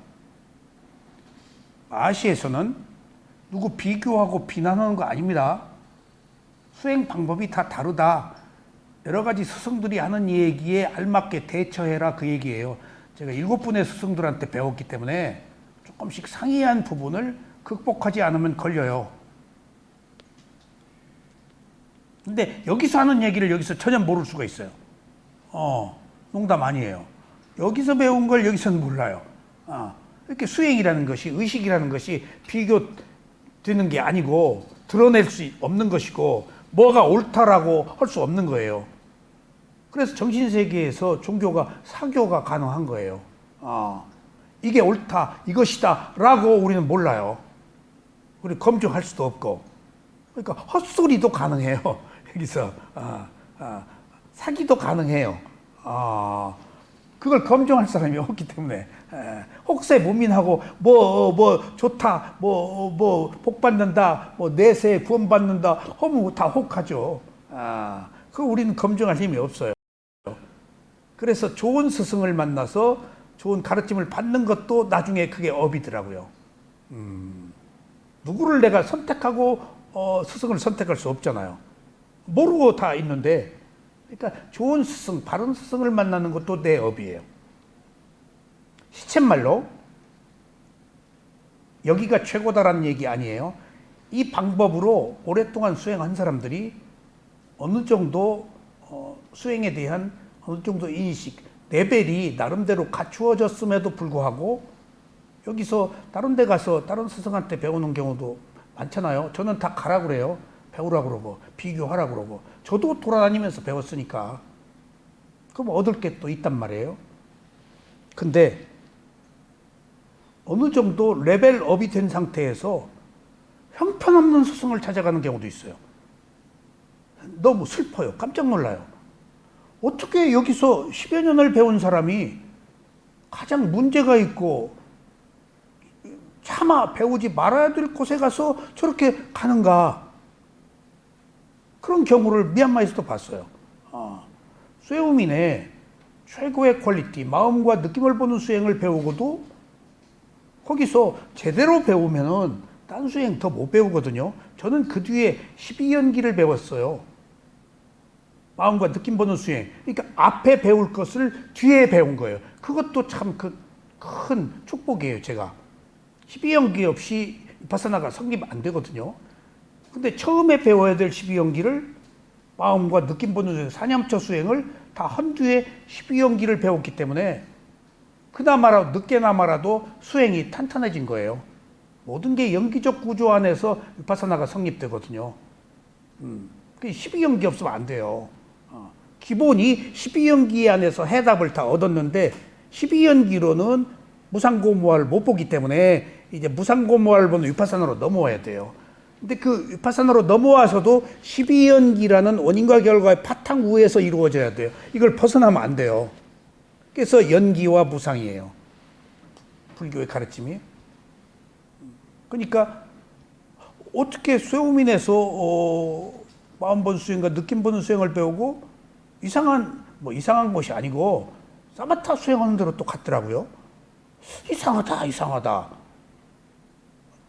마하시에서는 누구 비교하고 비난하는 거 아닙니다. 수행 방법이 다 다르다. 여러 가지 스승들이 하는 얘기에 알맞게 대처해라 그 얘기예요. 제가 7분의 스승들한테 배웠기 때문에 조금씩 상이한 부분을 극복하지 않으면 걸려요. 근데 여기서 하는 얘기를 여기서 전혀 모를 수가 있어요. 농담 아니에요. 여기서 배운 걸 여기서는 몰라요. 이렇게 수행이라는 것이, 의식이라는 것이 비교되는 게 아니고 드러낼 수 없는 것이고 뭐가 옳다라고 할 수 없는 거예요. 그래서 정신세계에서 종교가 사교가 가능한 거예요. 이게 옳다, 이것이다 라고 우리는 몰라요. 우리 검증할 수도 없고. 그러니까 헛소리도 가능해요. 여기서 사기도 가능해요. 그걸 검증할 사람이 없기 때문에 혹세 무민하고 뭐 좋다, 뭐 복 받는다, 뭐 내세 구원 받는다 하면 다 혹하죠. 그 우리는 검증할 힘이 없어요. 그래서 좋은 스승을 만나서 좋은 가르침을 받는 것도 나중에 그게 업이더라고요. 누구를 내가 선택하고 스승을 선택할 수 없잖아요. 모르고 다 있는데, 그러니까 좋은 스승, 바른 스승을 만나는 것도 내 업이에요. 시쳇말로 여기가 최고다라는 얘기 아니에요. 이 방법으로 오랫동안 수행한 사람들이 어느 정도 수행에 대한 어느 정도 인식, 레벨이 나름대로 갖추어졌음에도 불구하고 여기서 다른 데 가서 다른 스승한테 배우는 경우도 많잖아요. 저는 다 가라고 그래요. 배우라고 그러고 비교하라고 그러고. 저도 돌아다니면서 배웠으니까. 그럼 얻을 게 또 있단 말이에요. 근데 어느 정도 레벨업이 된 상태에서 형편없는 스승을 찾아가는 경우도 있어요. 너무 슬퍼요. 깜짝 놀라요. 어떻게 여기서 10여 년을 배운 사람이 가장 문제가 있고 차마 배우지 말아야 될 곳에 가서 저렇게 가는가. 그런 경우를 미얀마에서도 봤어요. 쇠우민의 최고의 퀄리티, 마음과 느낌을 보는 수행을 배우고도 거기서 제대로 배우면은 딴 수행 더 못 배우거든요. 저는 그 뒤에 12연기를 배웠어요. 마음과 느낌 보는 수행. 그러니까 앞에 배울 것을 뒤에 배운 거예요. 그것도 참 큰 축복이에요, 제가. 12연기 없이 비파사나가 성립 안 되거든요. 근데 처음에 배워야 될 12연기를 마음과 느낌 보는 수행, 사념처 수행을 다 한 뒤에 12연기를 배웠기 때문에 그나마라 늦게나마라도 수행이 탄탄해진 거예요. 모든 게 연기적 구조 안에서 비파사나가 성립되거든요. 12연기 없으면 안 돼요. 기본이 12연기 안에서 해답을 다 얻었는데 12연기로는 무상고무화를 못 보기 때문에 이제 무상고무화를 보는 위파사나로 넘어와야 돼요. 근데 그 위파사나로 넘어와서도 12연기라는 원인과 결과의 바탕 위에서 이루어져야 돼요. 이걸 벗어나면 안 돼요. 그래서 연기와 무상이에요. 불교의 가르침이. 그러니까 어떻게 쇠우민에서 마음 보는 수행과 느낌 보는 수행을 배우고 이상한 것이 아니고 사마타 수행하는 대로 또 같더라고요. 이상하다.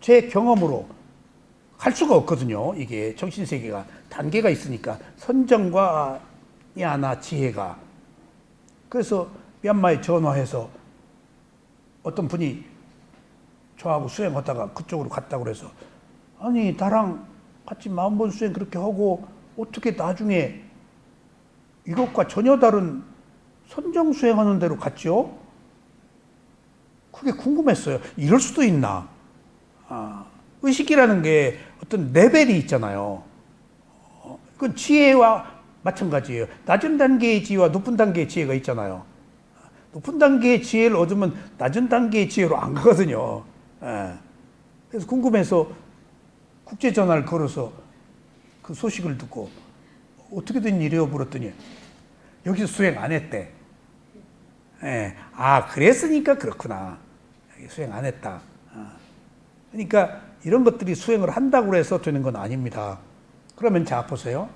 제 경험으로 갈 수가 없거든요. 이게 정신세계가 단계가 있으니까 선정과 야나 지혜가. 그래서 미얀마에 전화해서 어떤 분이 저하고 수행하다가 그쪽으로 갔다고 그래서 아니 나랑 같이 마음본 수행 그렇게 하고 어떻게 나중에 이것과 전혀 다른 선정 수행하는 대로 갔죠? 그게 궁금했어요. 이럴 수도 있나? 의식이라는 게 어떤 레벨이 있잖아요. 그건 지혜와 마찬가지예요. 낮은 단계의 지혜와 높은 단계의 지혜가 있잖아요. 높은 단계의 지혜를 얻으면 낮은 단계의 지혜로 안 가거든요. 그래서 궁금해서 국제전화를 걸어서 그 소식을 듣고 어떻게 된 일이요? 물었더니 여기서 수행 안 했대. 그랬으니까 그렇구나. 수행 안 했다. 그러니까 이런 것들이 수행을 한다고 해서 되는 건 아닙니다. 그러면 자 보세요.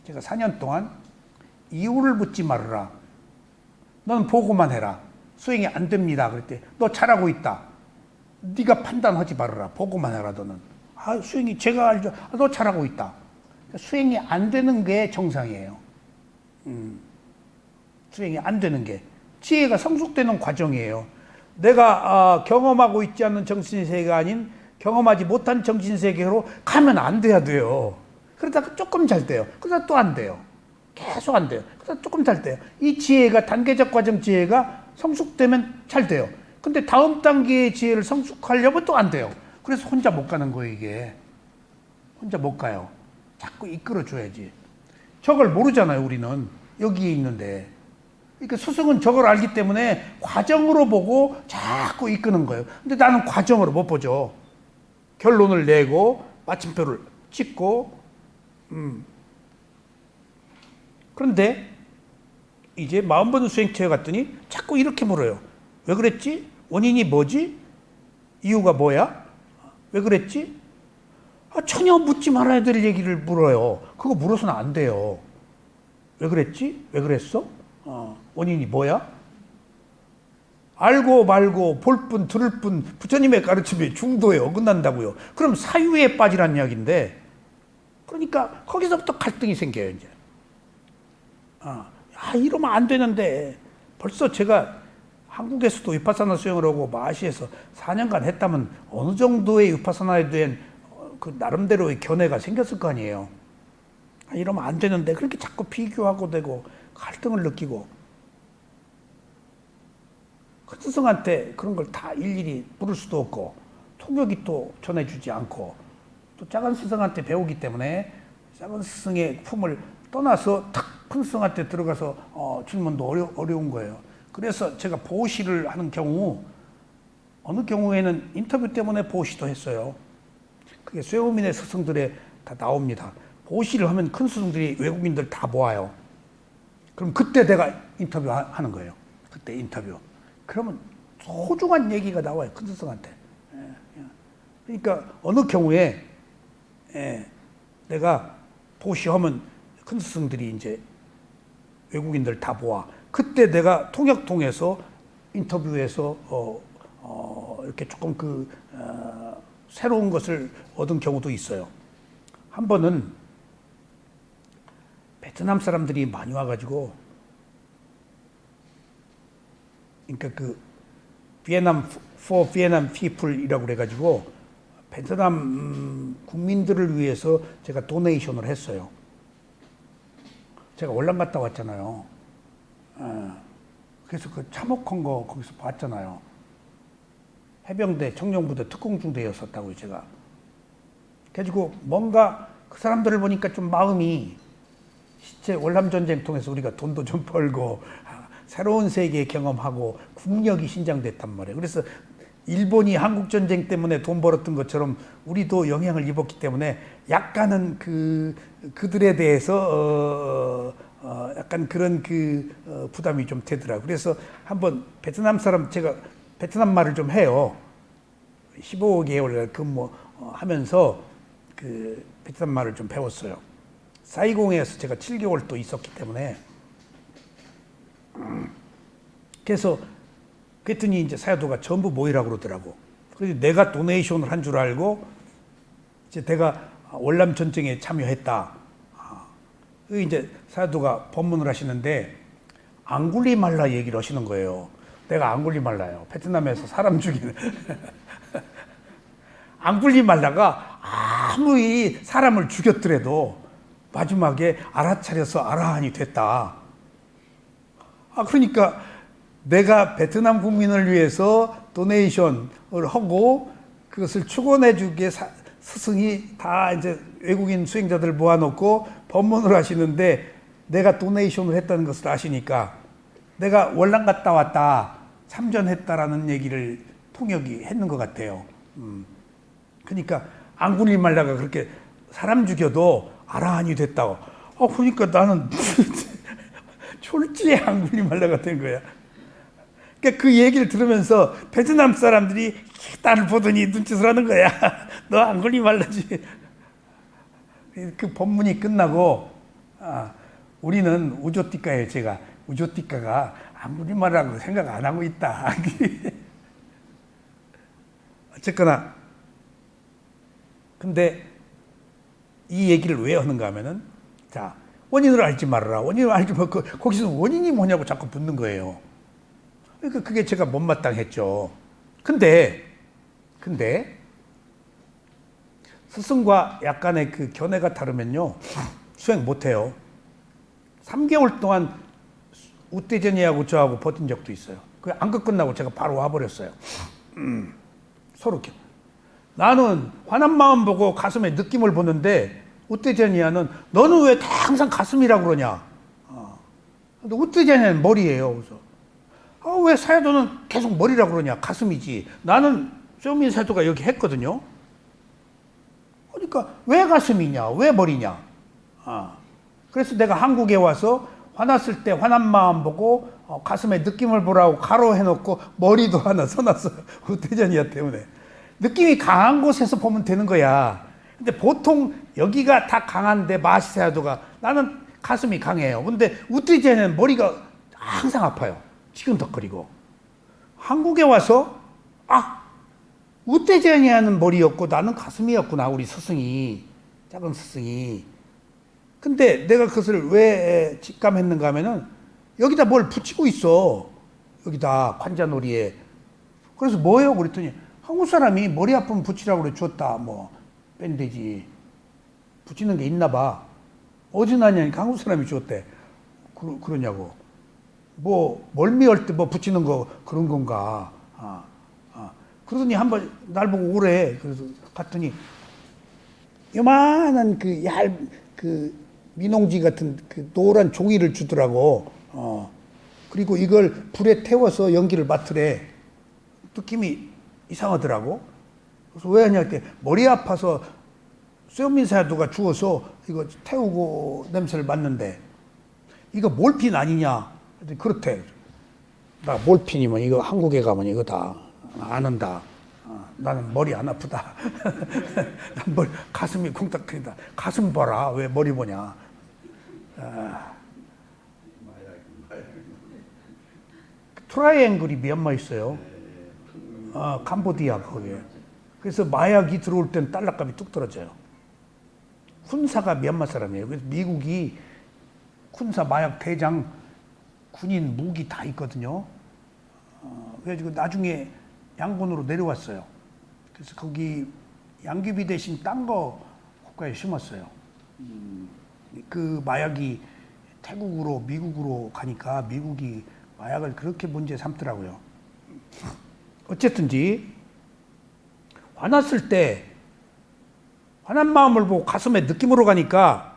제가 4년 동안 이유를 묻지 말아라. 넌 보고만 해라. 수행이 안 됩니다. 그랬더니 너 잘하고 있다. 네가 판단하지 말아라. 보고만 해라 너는. 수행이 제가 알죠. 너 잘하고 있다. 수행이 안 되는 게 정상이에요. 수행이 안 되는 게. 지혜가 성숙되는 과정이에요. 내가 경험하고 있지 않는 정신세계가 아닌 경험하지 못한 정신세계로 가면 안 돼요. 그러다가 조금 잘 돼요. 그러다 또 안 돼요. 계속 안 돼요. 그러다 조금 잘 돼요. 이 지혜가 단계적 과정 지혜가 성숙되면 잘 돼요. 근데 다음 단계의 지혜를 성숙하려면 또 안 돼요. 그래서 혼자 못 가는 거예요, 이게. 혼자 못 가요. 자꾸 이끌어줘야지. 저걸 모르잖아요, 우리는. 여기에 있는데. 그러니까 스승은 저걸 알기 때문에 과정으로 보고 자꾸 이끄는 거예요. 근데 나는 과정으로 못 보죠. 결론을 내고 마침표를 찍고 그런데 이제 마음 보는 수행체에 갔더니 자꾸 이렇게 물어요. 왜 그랬지? 원인이 뭐지? 이유가 뭐야? 왜 그랬지? 전혀 묻지 말아야 될 얘기를 물어요. 그거 물어서는 안 돼요. 왜 그랬지? 왜 그랬어? 원인이 뭐야? 알고 말고 볼 뿐 들을 뿐 부처님의 가르침에 중도에 어긋난다고요. 그럼 사유에 빠지란 이야기인데 그러니까 거기서부터 갈등이 생겨요. 이제 이러면 안 되는데 벌써 제가 한국에서도 위파사나 수행을 하고 마하시에서 4년간 했다면 어느 정도의 위파사나에 대한 그 나름대로의 견해가 생겼을 거 아니에요. 이러면 안 되는데 그렇게 자꾸 비교하고 되고 갈등을 느끼고 큰 스승한테 그런 걸 다 일일이 물을 수도 없고 통역이 또 전해주지 않고 또 작은 스승한테 배우기 때문에 작은 스승의 품을 떠나서 탁 큰 스승한테 들어가서 질문도 어려운 거예요. 그래서 제가 보시를 하는 경우 어느 경우에는 인터뷰 때문에 보시도 했어요. 그게 쇠오민의 스승들에 다 나옵니다. 보시를 하면 큰 스승들이 외국인들 다 모아요. 그럼 그때 내가 인터뷰 하는 거예요. 그때 인터뷰. 그러면 소중한 얘기가 나와요. 큰 스승한테. 그러니까 어느 경우에 내가 보시하면 큰 스승들이 이제 외국인들 다 모아. 그때 내가 통역 통해서 인터뷰에서 이렇게 조금 새로운 것을 얻은 경우도 있어요. 한 번은 베트남 사람들이 많이 와가지고, 그러니까 비엔남 for Vietnam people이라고 그래가지고 베트남 국민들을 위해서 제가 도네이션을 했어요. 제가 월남 갔다 왔잖아요. 그래서 그 참혹한 거 거기서 봤잖아요. 해병대, 청룡부대, 특공중대였었다고요, 제가. 그래가지고 뭔가 그 사람들을 보니까 좀 마음이 실제 월남전쟁 통해서 우리가 돈도 좀 벌고 새로운 세계 경험하고 국력이 신장됐단 말이에요. 그래서 일본이 한국전쟁 때문에 돈 벌었던 것처럼 우리도 영향을 입었기 때문에 약간은 그들에 대해서 약간 그런 부담이 좀 되더라고요. 그래서 한번 베트남 사람, 제가 베트남 말을 좀 해요. 15개월 근무하면서 베트남 말을 좀 배웠어요. 사이공에서 제가 7개월 또 있었기 때문에. 그래서 그랬더니 이제 사야도가 전부 모이라고 그러더라고. 그래서 내가 도네이션을 한 줄 알고 이제 내가 월남 전쟁에 참여했다. 이제 사야도가 법문을 하시는데 앙굴리말라 얘기를 하시는 거예요. 내가 앙굴리말라요. 베트남에서 사람 죽이는. 앙굴리말라가 아무리 사람을 죽였더라도 마지막에 알아차려서 아라한이 됐다. 그러니까 내가 베트남 국민을 위해서 도네이션을 하고 그것을 축원해 주기에 스승이 다 이제 외국인 수행자들 모아놓고 법문을 하시는데 내가 도네이션을 했다는 것을 아시니까 내가 월남 갔다 왔다, 참전했다라는 얘기를 통역이 했는 것 같아요. 그러니까 앙굴리말라가 그렇게 사람 죽여도 아라한이 됐다고. 그러니까 나는 졸지에 앙굴리말라가 된 거야. 그러니까 그 얘기를 들으면서 베트남 사람들이 나를 보더니 눈짓을 하는 거야. 너 앙굴리말라지. 그 법문이 끝나고 우리는 우조띠까예요. 제가 우조띠까가 앙굴리말라고 생각 안 하고 있다. 어쨌거나 근데 이 얘기를 왜 하는가 하면은 자 원인을 알지 말아라. 원인을 알지 말고 거기서 원인이 뭐냐고 자꾸 묻는 거예요. 그러니까 그게 제가 못마땅했죠. 근데 스승과 약간의 그 견해가 다르면요 수행 못해요. 3개월 동안 우대전이하고 저하고 버틴 적도 있어요. 그 안끝 끝나고 제가 바로 와버렸어요. 서로 나는 화난 마음 보고 가슴에 느낌을 보는데 우대전이야는 너는 왜 항상 가슴이라고 그러냐. 근데 우대전이야는 머리예요. 그래서 왜 사야도는 계속 머리라고 그러냐. 가슴이지. 나는 쇼민 사도가 여기 했거든요. 그러니까 왜 가슴이냐, 왜 머리냐. 그래서 내가 한국에 와서 화났을 때 화난 마음 보고 가슴에 느낌을 보라고 가로 해놓고 머리도 하나 써놨어요. 우대전이야 때문에. 느낌이 강한 곳에서 보면 되는 거야. 근데 보통 여기가 다 강한데 마시사야도가 나는 가슴이 강해요. 근데 우대전이는 머리가 항상 아파요. 지근덕거리고. 한국에 와서 우대전이하는 머리였고 나는 가슴이었구나. 우리 스승이, 작은 스승이. 근데 내가 그것을 왜 직감했는가 하면은 여기다 뭘 붙이고 있어. 여기다 관자놀이에. 그래서 뭐예요? 그랬더니 한국 사람이 머리 아프면 붙이라고 그래 줬다. 밴드지. 붙이는 게 있나 봐. 어디서 나냐니까 한국 사람이 줬대. 그러냐고. 뭐 멀미할 때 뭐 붙이는 거 그런 건가. 그러더니 한번 날 보고 오래. 그래서 갔더니 요만한 그 민홍지 같은 그 노란 종이를 주더라고. 그리고 이걸 불에 태워서 연기를 맡으래. 느낌이 이상하더라고. 그래서 왜 하냐 했더니 머리 아파서 쇠면사 누가 주워서 이거 태우고 냄새를 맡는데 이거 몰핀 아니냐? 그렇대. 나 몰핀이면 이거 한국에 가면 이거 다 아는다. 나는 머리 안 아프다. 난 가슴이 쿵딱거린다. 가슴 봐라. 왜 머리 보냐? 트라이앵글이 미얀마에 있어요. 캄보디아 거기에. 그래서 마약이 들어올 땐 달러값이 뚝 떨어져요. 훈사가 미얀마 사람이에요. 그래서 미국이 훈사 마약 대장 군인 무기 다 있거든요. 그래가지고 나중에 양곤으로 내려왔어요. 그래서 거기 양귀비 대신 딴 거 국가에 심었어요. 그 마약이 태국으로 미국으로 가니까 미국이 마약을 그렇게 문제 삼더라고요. 어쨌든지 화났을 때 화난 마음을 보고 가슴에 느낌으로 가니까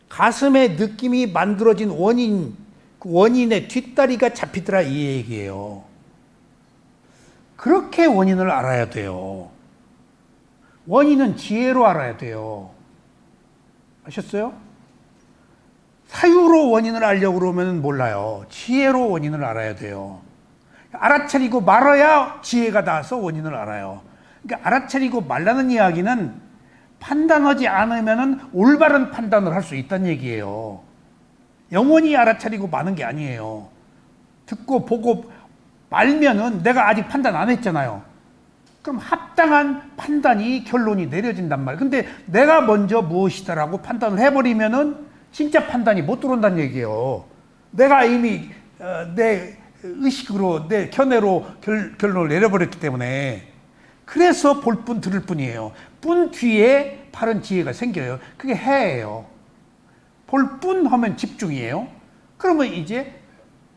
가슴에 느낌이 만들어진 원인, 그 원인의 뒷다리가 잡히더라 이 얘기예요. 그렇게 원인을 알아야 돼요. 원인은 지혜로 알아야 돼요. 아셨어요? 사유로 원인을 알려고 그러면 몰라요. 지혜로 원인을 알아야 돼요. 알아차리고 말아야 지혜가 나서 원인을 알아요. 그러니까 알아차리고 말라는 이야기는 판단하지 않으면 올바른 판단을 할 수 있다는 얘기예요. 영원히 알아차리고 마는 게 아니에요. 듣고 보고 말면은 내가 아직 판단 안 했잖아요. 그럼 합당한 판단이 결론이 내려진단 말이에요. 근데 내가 먼저 무엇이다라고 판단을 해버리면은 진짜 판단이 못 들어온다는 얘기예요. 내가 이미 내 의식으로 내 견해로 결론을 내려버렸기 때문에 그래서 볼 뿐 들을 뿐이에요. 뿐 뒤에 바른 지혜가 생겨요. 그게 해예요. 볼 뿐 하면 집중이에요. 그러면 이제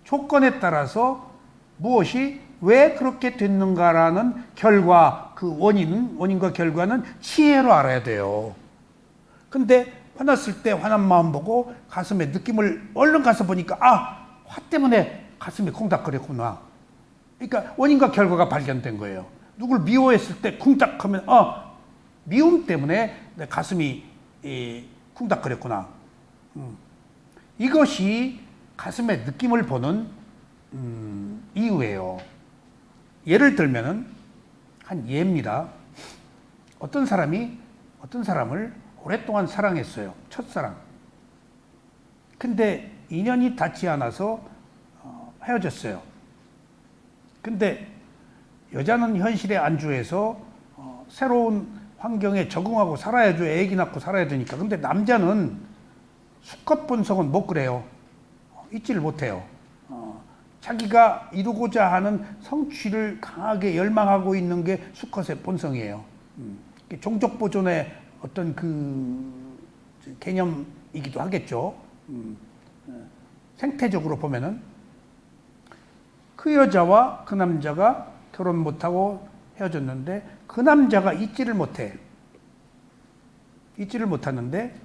조건에 따라서 무엇이 왜 그렇게 됐는가라는 결과, 그 원인과 결과는 지혜로 알아야 돼요. 근데 화났을 때 화난 마음 보고 가슴에 느낌을 얼른 가서 보니까 화 때문에 가슴이 콩닥거렸구나. 그러니까 원인과 결과가 발견된 거예요. 누굴 미워했을 때 쿵닥하면 미움 때문에 내 가슴이 쿵닥거렸구나. 이것이 가슴의 느낌을 보는 이유예요. 예를 들면은 한 예입니다. 어떤 사람이 어떤 사람을 오랫동안 사랑했어요. 첫사랑. 근데 인연이 닿지 않아서 헤어졌어요. 근데 여자는 현실에 안주해서 새로운 환경에 적응하고 살아야죠. 애기 낳고 살아야 되니까. 근데 남자는 수컷 본성은 못 그래요. 잊지를 못해요. 자기가 이루고자 하는 성취를 강하게 열망하고 있는 게 수컷의 본성이에요. 종족 보존의 어떤 그 개념이기도 하겠죠. 생태적으로 보면은 그 여자와 그 남자가 결혼 못하고 헤어졌는데 그 남자가 잊지를 못해. 잊지를 못하는데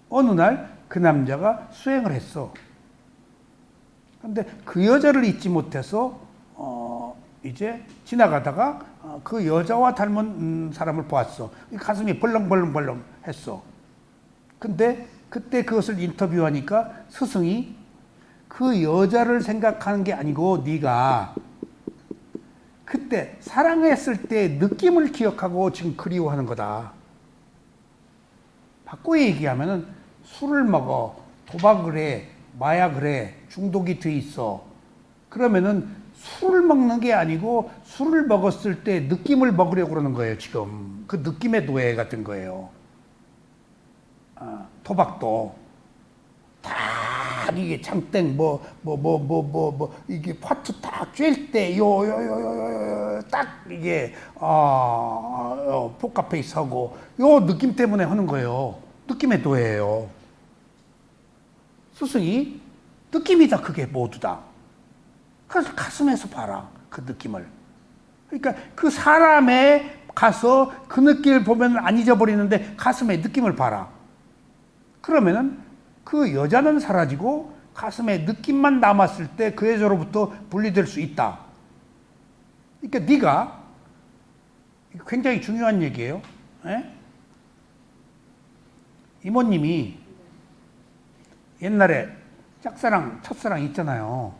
어느 날 그 남자가 수행을 했어. 근데 그 여자를 잊지 못해서 이제 지나가다가 그 여자와 닮은 사람을 보았어. 가슴이 벌렁벌렁 했어. 근데 그때 그것을 인터뷰하니까 스승이 그 여자를 생각하는 게 아니고 네가 그때 사랑했을 때 느낌을 기억하고 지금 그리워하는 거다. 바꿔 얘기하면은 술을 먹어, 도박을 해, 마약을 해, 중독이 돼 있어. 그러면은 술을 먹는 게 아니고 술을 먹었을 때 느낌을 먹으려고 그러는 거예요, 지금. 그 느낌의 노예 같은 거예요. 도박도. 다 이게 장땡, 이게 파트 딱 쬐일 때, 딱 이게, 포카페이스 하고, 요 느낌 때문에 하는 거예요. 느낌의 노예예요. 스승이 느낌이다, 그게 모두 다. 그래서 가슴에서 봐라, 그 느낌을. 그러니까 그 사람에 가서 그 느낌을 보면 안 잊어버리는데 가슴의 느낌을 봐라. 그러면은 그 여자는 사라지고 가슴에 느낌만 남았을 때 그 여자로부터 분리될 수 있다. 그러니까 네가, 굉장히 중요한 얘기예요. 에? 이모님이 옛날에 짝사랑, 첫사랑 있잖아요.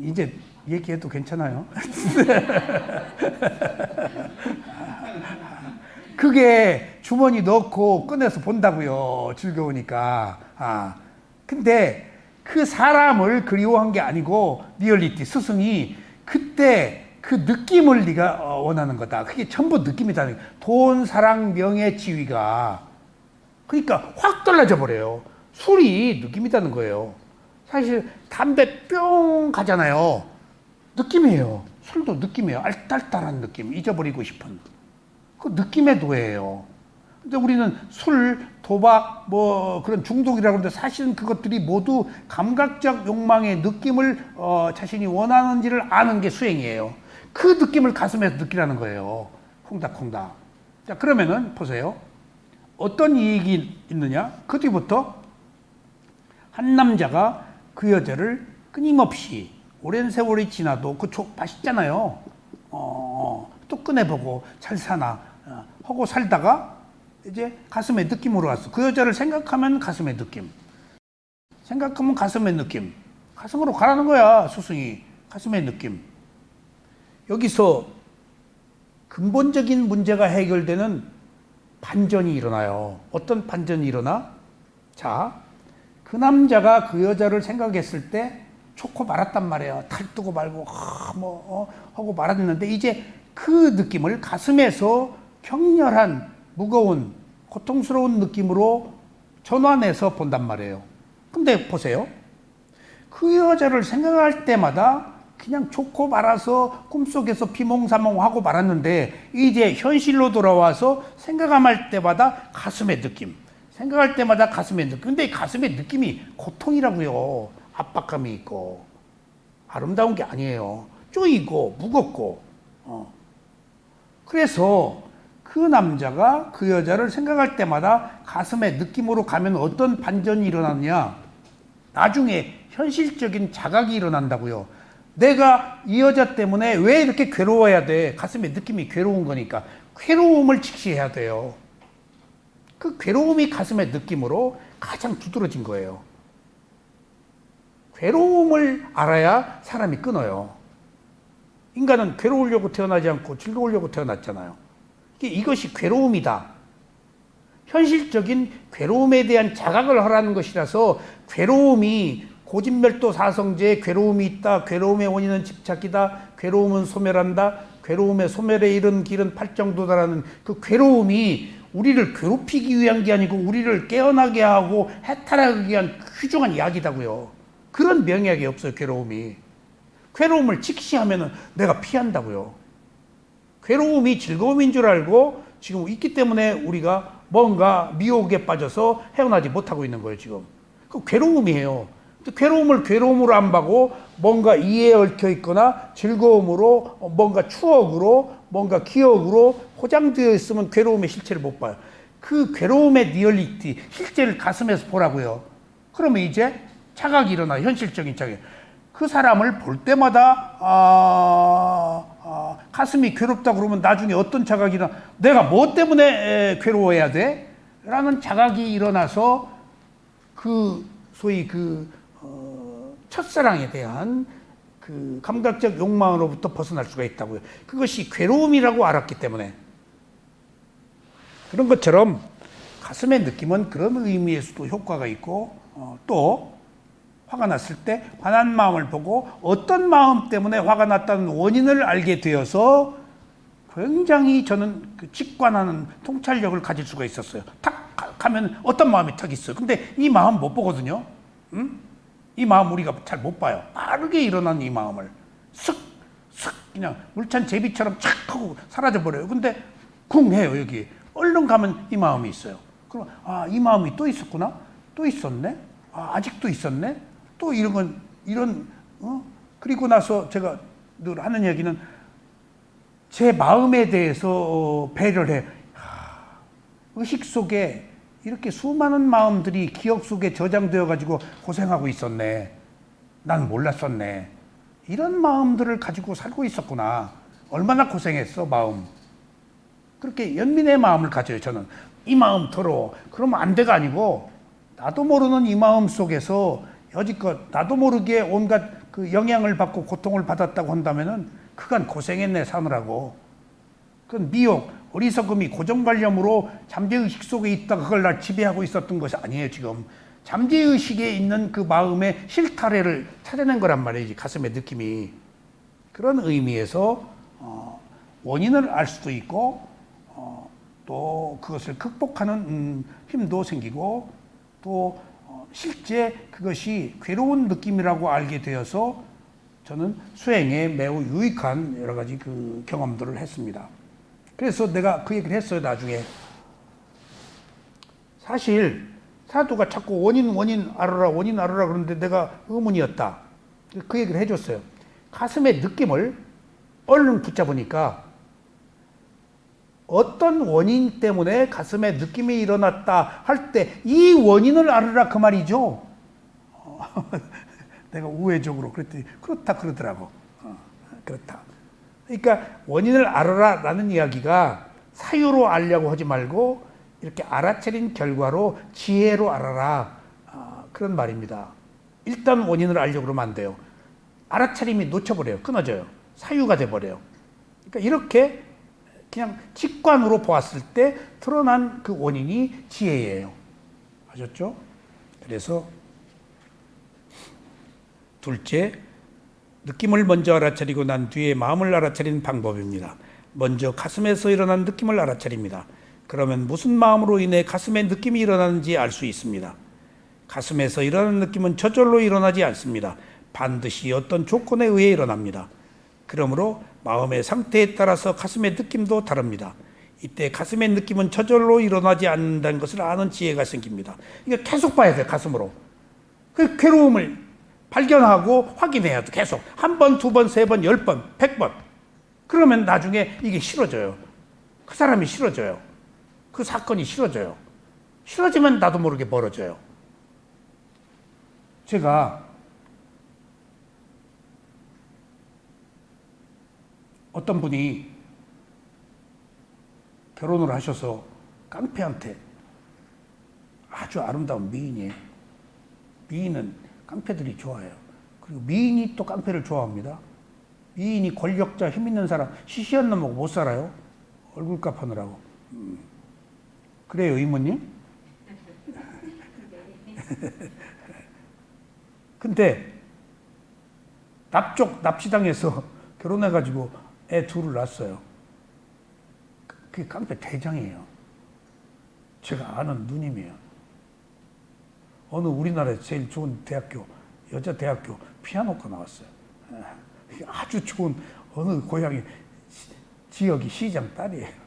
이제 얘기해도 괜찮아요? 그게 주머니 넣고 꺼내서 본다고요. 즐거우니까. 근데 그 사람을 그리워한 게 아니고 리얼리티, 스승이 그때 그 느낌을 네가 원하는 거다. 그게 전부 느낌이다. 돈, 사랑, 명예, 지위가. 그러니까 확 달라져 버려요. 술이 느낌이라는 거예요. 사실 담배 뿅 가잖아요. 느낌이에요. 술도 느낌이에요. 알딸딸한 느낌, 잊어버리고 싶은 그 느낌의 도예요. 근데 우리는 술, 도박, 뭐 그런 중독이라고 하는데 사실은 그것들이 모두 감각적 욕망의 느낌을 자신이 원하는지를 아는 게 수행이에요. 그 느낌을 가슴에서 느끼라는 거예요. 콩닥콩닥. 자, 그러면은 보세요. 어떤 이익이 있느냐? 그 뒤부터 한 남자가 그 여자를 끊임없이 오랜 세월이 지나도 그쪽 맛있잖아요. 또 꺼내보고 잘 사나 하고 살다가 이제 가슴의 느낌으로 왔어. 그 여자를 생각하면 가슴의 느낌. 생각하면 가슴의 느낌. 가슴으로 가라는 거야, 스승이. 가슴의 느낌. 여기서 근본적인 문제가 해결되는 반전이 일어나요. 어떤 반전이 일어나? 자, 그 남자가 그 여자를 생각했을 때 좋고 말았단 말이에요. 탈뜨고 말고 하고 말았는데 이제 그 느낌을 가슴에서 격렬한 무거운 고통스러운 느낌으로 전환해서 본단 말이에요. 근데 보세요. 그 여자를 생각할 때마다 그냥 좋고 말아서 꿈속에서 비몽사몽하고 말았는데 이제 현실로 돌아와서 생각할 때마다 가슴의 느낌. 생각할 때마다 가슴의 느낌. 근데 가슴의 느낌이 고통이라고요. 압박감이 있고 아름다운 게 아니에요. 쪼이고 무겁고. 그래서 그 남자가 그 여자를 생각할 때마다 가슴의 느낌으로 가면 어떤 반전이 일어나느냐. 나중에 현실적인 자각이 일어난다고요. 내가 이 여자 때문에 왜 이렇게 괴로워야 돼? 가슴의 느낌이 괴로운 거니까. 괴로움을 직시해야 돼요. 그 괴로움이 가슴의 느낌으로 가장 두드러진 거예요. 괴로움을 알아야 사람이 끊어요. 인간은 괴로우려고 태어나지 않고 즐거우려고 태어났잖아요. 이것이 괴로움이다. 현실적인 괴로움에 대한 자각을 하라는 것이라서 괴로움이 고진멸도 사성제에 괴로움이 있다. 괴로움의 원인은 집착이다. 괴로움은 소멸한다. 괴로움의 소멸에 이른 길은 팔정도다라는 그 괴로움이 우리를 괴롭히기 위한 게 아니고 우리를 깨어나게 하고 해탈하기 위한 휘중한 약이다고요. 그런 명약이 없어요, 괴로움이. 괴로움을 직시하면 내가 피한다고요. 괴로움이 즐거움인 줄 알고 지금 있기 때문에 우리가 뭔가 미혹에 빠져서 헤어나지 못하고 있는 거예요, 지금. 그 괴로움이에요. 괴로움을 괴로움으로 안 봐고 뭔가 이해에 얽혀 있거나 즐거움으로 뭔가 추억으로 뭔가 기억으로 포장되어 있으면 괴로움의 실체를 못 봐요. 그 괴로움의 리얼리티, 실제를 가슴에서 보라고요. 그러면 이제 자각이 일어나, 현실적인 자각. 그 사람을 볼 때마다 가슴이 괴롭다 그러면 나중에 어떤 자각이 일어나, 내가 뭐 때문에 괴로워해야 돼? 라는 자각이 일어나서 그 소위 첫사랑에 대한 그 감각적 욕망으로부터 벗어날 수가 있다고요. 그것이 괴로움이라고 알았기 때문에. 그런 것처럼 가슴의 느낌은 그런 의미에서도 효과가 있고, 또 화가 났을 때 화난 마음을 보고 어떤 마음 때문에 화가 났다는 원인을 알게 되어서 굉장히 저는 그 직관하는 통찰력을 가질 수가 있었어요. 탁 하면 어떤 마음이 탁 있어요. 근데 이 마음 못 보거든요. 응? 이 마음 우리가 잘 못 봐요. 빠르게 일어난 이 마음을 슥 그냥 물찬 제비처럼 착 하고 사라져버려요. 근데 쿵 해요. 여기 얼른 가면 이 마음이 있어요. 그럼 이 마음이 또 있었구나? 또 있었네? 아직도 있었네? 또 이런 건, 그리고 나서 제가 늘 하는 얘기는 제 마음에 대해서 배려를 해. 의식 속에 이렇게 수많은 마음들이 기억 속에 저장되어 가지고 고생하고 있었네. 난 몰랐었네. 이런 마음들을 가지고 살고 있었구나. 얼마나 고생했어, 마음. 그렇게 연민의 마음을 가져요, 저는. 이 마음 더러워. 그러면 안 돼가 아니고, 나도 모르는 이 마음 속에서 여지껏 나도 모르게 온갖 그 영향을 받고 고통을 받았다고 한다면은 그간 고생했네, 사느라고. 그건 미혹, 어리석음이 고정관념으로 잠재의식 속에 있다 그걸 날 지배하고 있었던 것이 아니에요, 지금. 잠재의식에 있는 그 마음의 실타래를 찾아낸 거란 말이지, 가슴의 느낌이. 그런 의미에서 원인을 알 수도 있고 또 그것을 극복하는 힘도 생기고 또 실제 그것이 괴로운 느낌이라고 알게 되어서 저는 수행에 매우 유익한 여러 가지 그 경험들을 했습니다. 그래서 내가 그 얘기를 했어요, 나중에. 사실 사두가 자꾸 원인 알아라 그러는데 내가 의문이었다. 그 얘기를 해줬어요. 가슴의 느낌을 얼른 붙잡으니까 어떤 원인 때문에 가슴에 느낌이 일어났다 할 때 이 원인을 알아라 그 말이죠. 내가 우회적으로 그랬더니 그렇다 그러더라고. 그렇다. 그러니까 원인을 알아라 라는 이야기가 사유로 알려고 하지 말고 이렇게 알아차린 결과로 지혜로 알아라. 그런 말입니다. 일단 원인을 알려고 그러면 안 돼요. 알아차림이 놓쳐버려요. 끊어져요. 사유가 돼버려요. 그러니까 이렇게 그냥 직관으로 보았을 때 드러난 그 원인이 지혜예요. 아셨죠? 그래서 둘째, 느낌을 먼저 알아차리고 난 뒤에 마음을 알아차리는 방법입니다. 먼저 가슴에서 일어난 느낌을 알아차립니다. 그러면 무슨 마음으로 인해 가슴에 느낌이 일어나는지 알 수 있습니다. 가슴에서 일어나는 느낌은 저절로 일어나지 않습니다. 반드시 어떤 조건에 의해 일어납니다. 그러므로 마음의 상태에 따라서 가슴의 느낌도 다릅니다. 이때 가슴의 느낌은 저절로 일어나지 않는다는 것을 아는 지혜가 생깁니다. 이거 계속 봐야 돼요, 가슴으로. 그 괴로움을 발견하고 확인해야 돼, 계속. 한 번, 두 번, 세 번, 10번, 100번. 그러면 나중에 이게 싫어져요. 그 사람이 싫어져요. 그 사건이 싫어져요. 싫어지면 나도 모르게 멀어져요. 제가 어떤 분이 결혼을 하셔서 깡패한테 아주 아름다운 미인이에요. 미인은 깡패들이 좋아해요. 그리고 미인이 또 깡패를 좋아합니다. 미인이 권력자, 힘 있는 사람, 시시한 놈하고 못 살아요. 얼굴값 하느라고. 그래요, 이모님? 근데 납치당해서 결혼해가지고 애 둘을 낳았어요. 그게 깡패 대장이에요. 제가 아는 누님이에요. 어느 우리나라에서 제일 좋은 대학교, 여자 대학교 피아노과 나왔어요. 아주 좋은 어느 고향의 지역이 시장 딸이에요.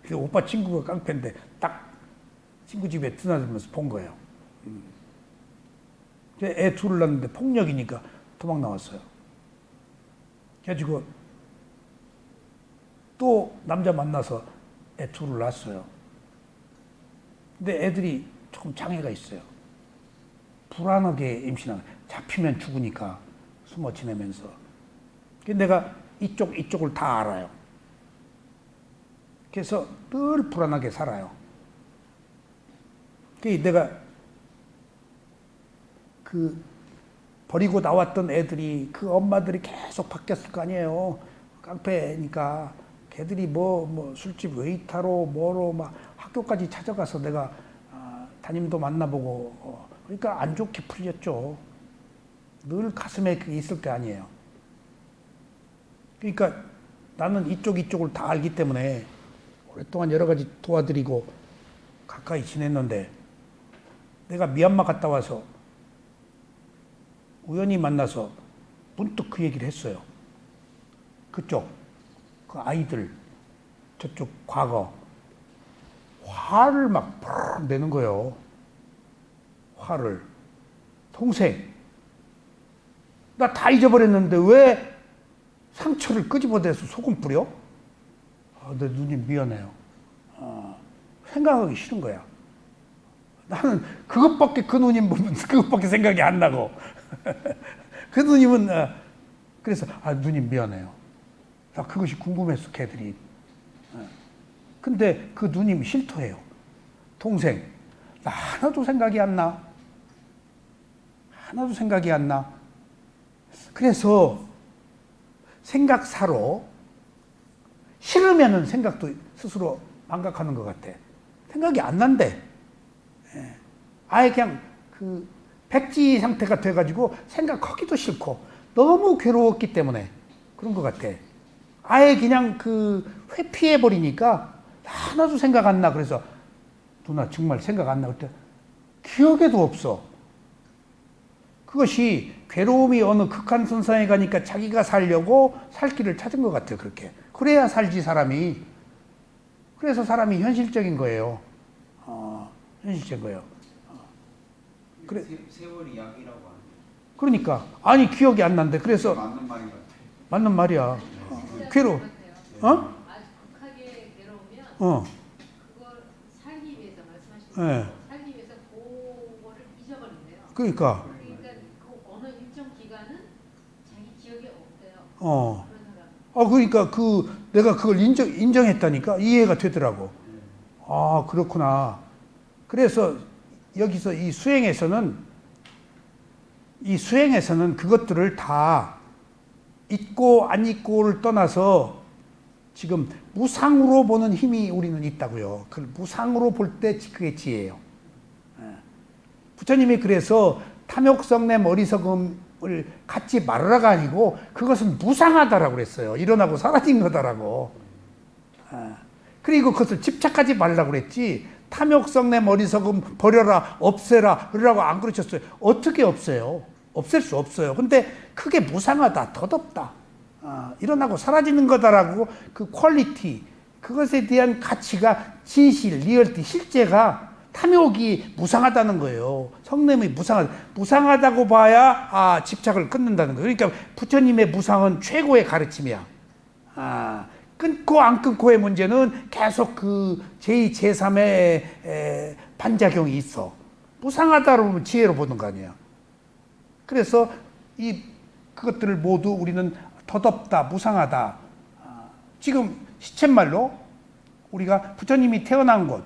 그 오빠 친구가 깡패인데 딱 친구 집에 드나들면서 본 거예요. 애 둘을 낳았는데 폭력이니까 도망 나왔어요. 그래가지고 또 남자 만나서 애 둘을 낳았어요. 근데 애들이 조금 장애가 있어요. 불안하게 임신하는, 잡히면 죽으니까 숨어 지내면서. 근데 내가 이쪽을 다 알아요. 그래서 늘 불안하게 살아요. 그래서 내가 버리고 나왔던 애들이 그 엄마들이 계속 바뀌었을 거 아니에요. 깡패니까 걔들이 뭐 술집 웨이터로 뭐로 막 학교까지 찾아가서 내가 담임도 만나보고 그러니까 안 좋게 풀렸죠. 늘 가슴에 그게 있을 게 아니에요. 그러니까 나는 이쪽을 다 알기 때문에 오랫동안 여러 가지 도와드리고 가까이 지냈는데 내가 미얀마 갔다 와서 우연히 만나서 문득 그 얘기를 했어요. 그쪽, 그 아이들, 저쪽 과거, 화를 막 내는 거예요. 화를. 동생, 나 다 잊어버렸는데 왜 상처를 끄집어내서 소금 뿌려? 내 누님 미안해요. 생각하기 싫은 거야. 나는 그것밖에, 그 누님 보면 그것밖에 생각이 안 나고. 그 누님은, 그래서, 누님 미안해요. 나 그것이 궁금했어, 걔들이. 근데 그 누님이 실토해요. 동생, 나 하나도 생각이 안 나. 하나도 생각이 안 나. 그래서 생각사로 싫으면은 생각도 스스로 망각하는 것 같아. 생각이 안 난대. 아예 그냥 그 백지 상태가 돼가지고 생각하기도 싫고 너무 괴로웠기 때문에 그런 것 같아. 아예 그냥 그 회피해버리니까 하나도 생각 안 나. 그래서 누나 정말 생각 안 나. 그때 기억에도 없어. 그것이 괴로움이 어느 극한선상에 가니까 자기가 살려고 살 길을 찾은 것 같아요. 그렇게. 그래야 살지 사람이. 그래서 사람이 현실적인 거예요. 현실적인 거예요. 그래. 세월이 약이라고 하는. 그러니까 아니 기억이 안 난대. 그래서 맞는 말인 것 같아요. 맞는 말이야. 괴로. 아주 극하게 괴로우면 그걸 살기 위해서 말씀하신 네. 거 살기 위해서 그거를 잊어버린대요. 그러니까. 그 어느 일정 기간은 자기 기억이 없대요. 그런 사람. 그러니까 내가 그걸 인정했다니까 이해가 되더라고. 그렇구나. 그래서 여기서 이 수행에서는 그것들을 다 있고 안 있고를 떠나서 지금 무상으로 보는 힘이 우리는 있다고요. 그 무상으로 볼 때 그게 지혜예요. 부처님이 그래서 탐욕성내 머리석음을 갖지 말아라가 아니고 그것은 무상하다라고 그랬어요. 일어나고 사라진 거다라고. 그리고 그것을 집착하지 말라고 그랬지 탐욕성내 머리석음 버려라 없애라 그러라고 안 그러셨어요. 어떻게 없애요? 없앨 수 없어요. 근데 그게 무상하다, 덧없다, 일어나고 사라지는 거다라고 그 퀄리티, 그것에 대한 가치가 진실, 리얼티, 실제가 탐욕이 무상하다는 거예요. 성냄이 무상하다고 봐야 집착을 끊는다는 거예요. 그러니까 부처님의 무상은 최고의 가르침이야. 끊고 안 끊고의 문제는 계속 그 제2, 제3의 반작용이 있어. 무상하다로 보면 지혜로 보는 거 아니야. 그래서 그것들을 모두 우리는 덧없다, 무상하다. 지금 시쳇말로 우리가 부처님이 태어난 곳,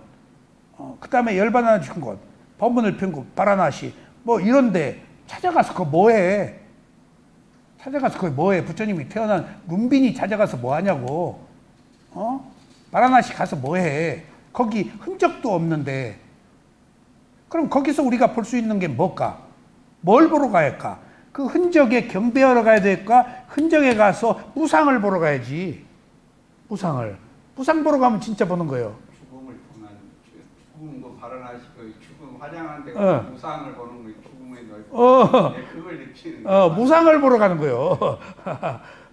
그 다음에 열반하나 준 곳, 법문을 편 곳, 바라나시, 뭐 이런데 찾아가서 그거 뭐해? 찾아가서 그거 뭐해? 부처님이 태어난 문빈이 찾아가서 뭐 하냐고. 바라나시 가서 뭐해? 거기 흔적도 없는데. 그럼 거기서 우리가 볼 수 있는 게 뭘까? 뭘 보러 가야 할까? 그 흔적에 경배하러 가야 될까? 흔적에 가서 무상을 보러 가야지. 무상을. 무상 보러 가면 진짜 보는 거예요. 죽음을 통한 죽음 거 바라나시고 죽음 화장한 데가 무상을 보는 거예요. 죽음의 넓이. 네, 그걸 느끼는 거예요. 무상을 보러 가는 거예요.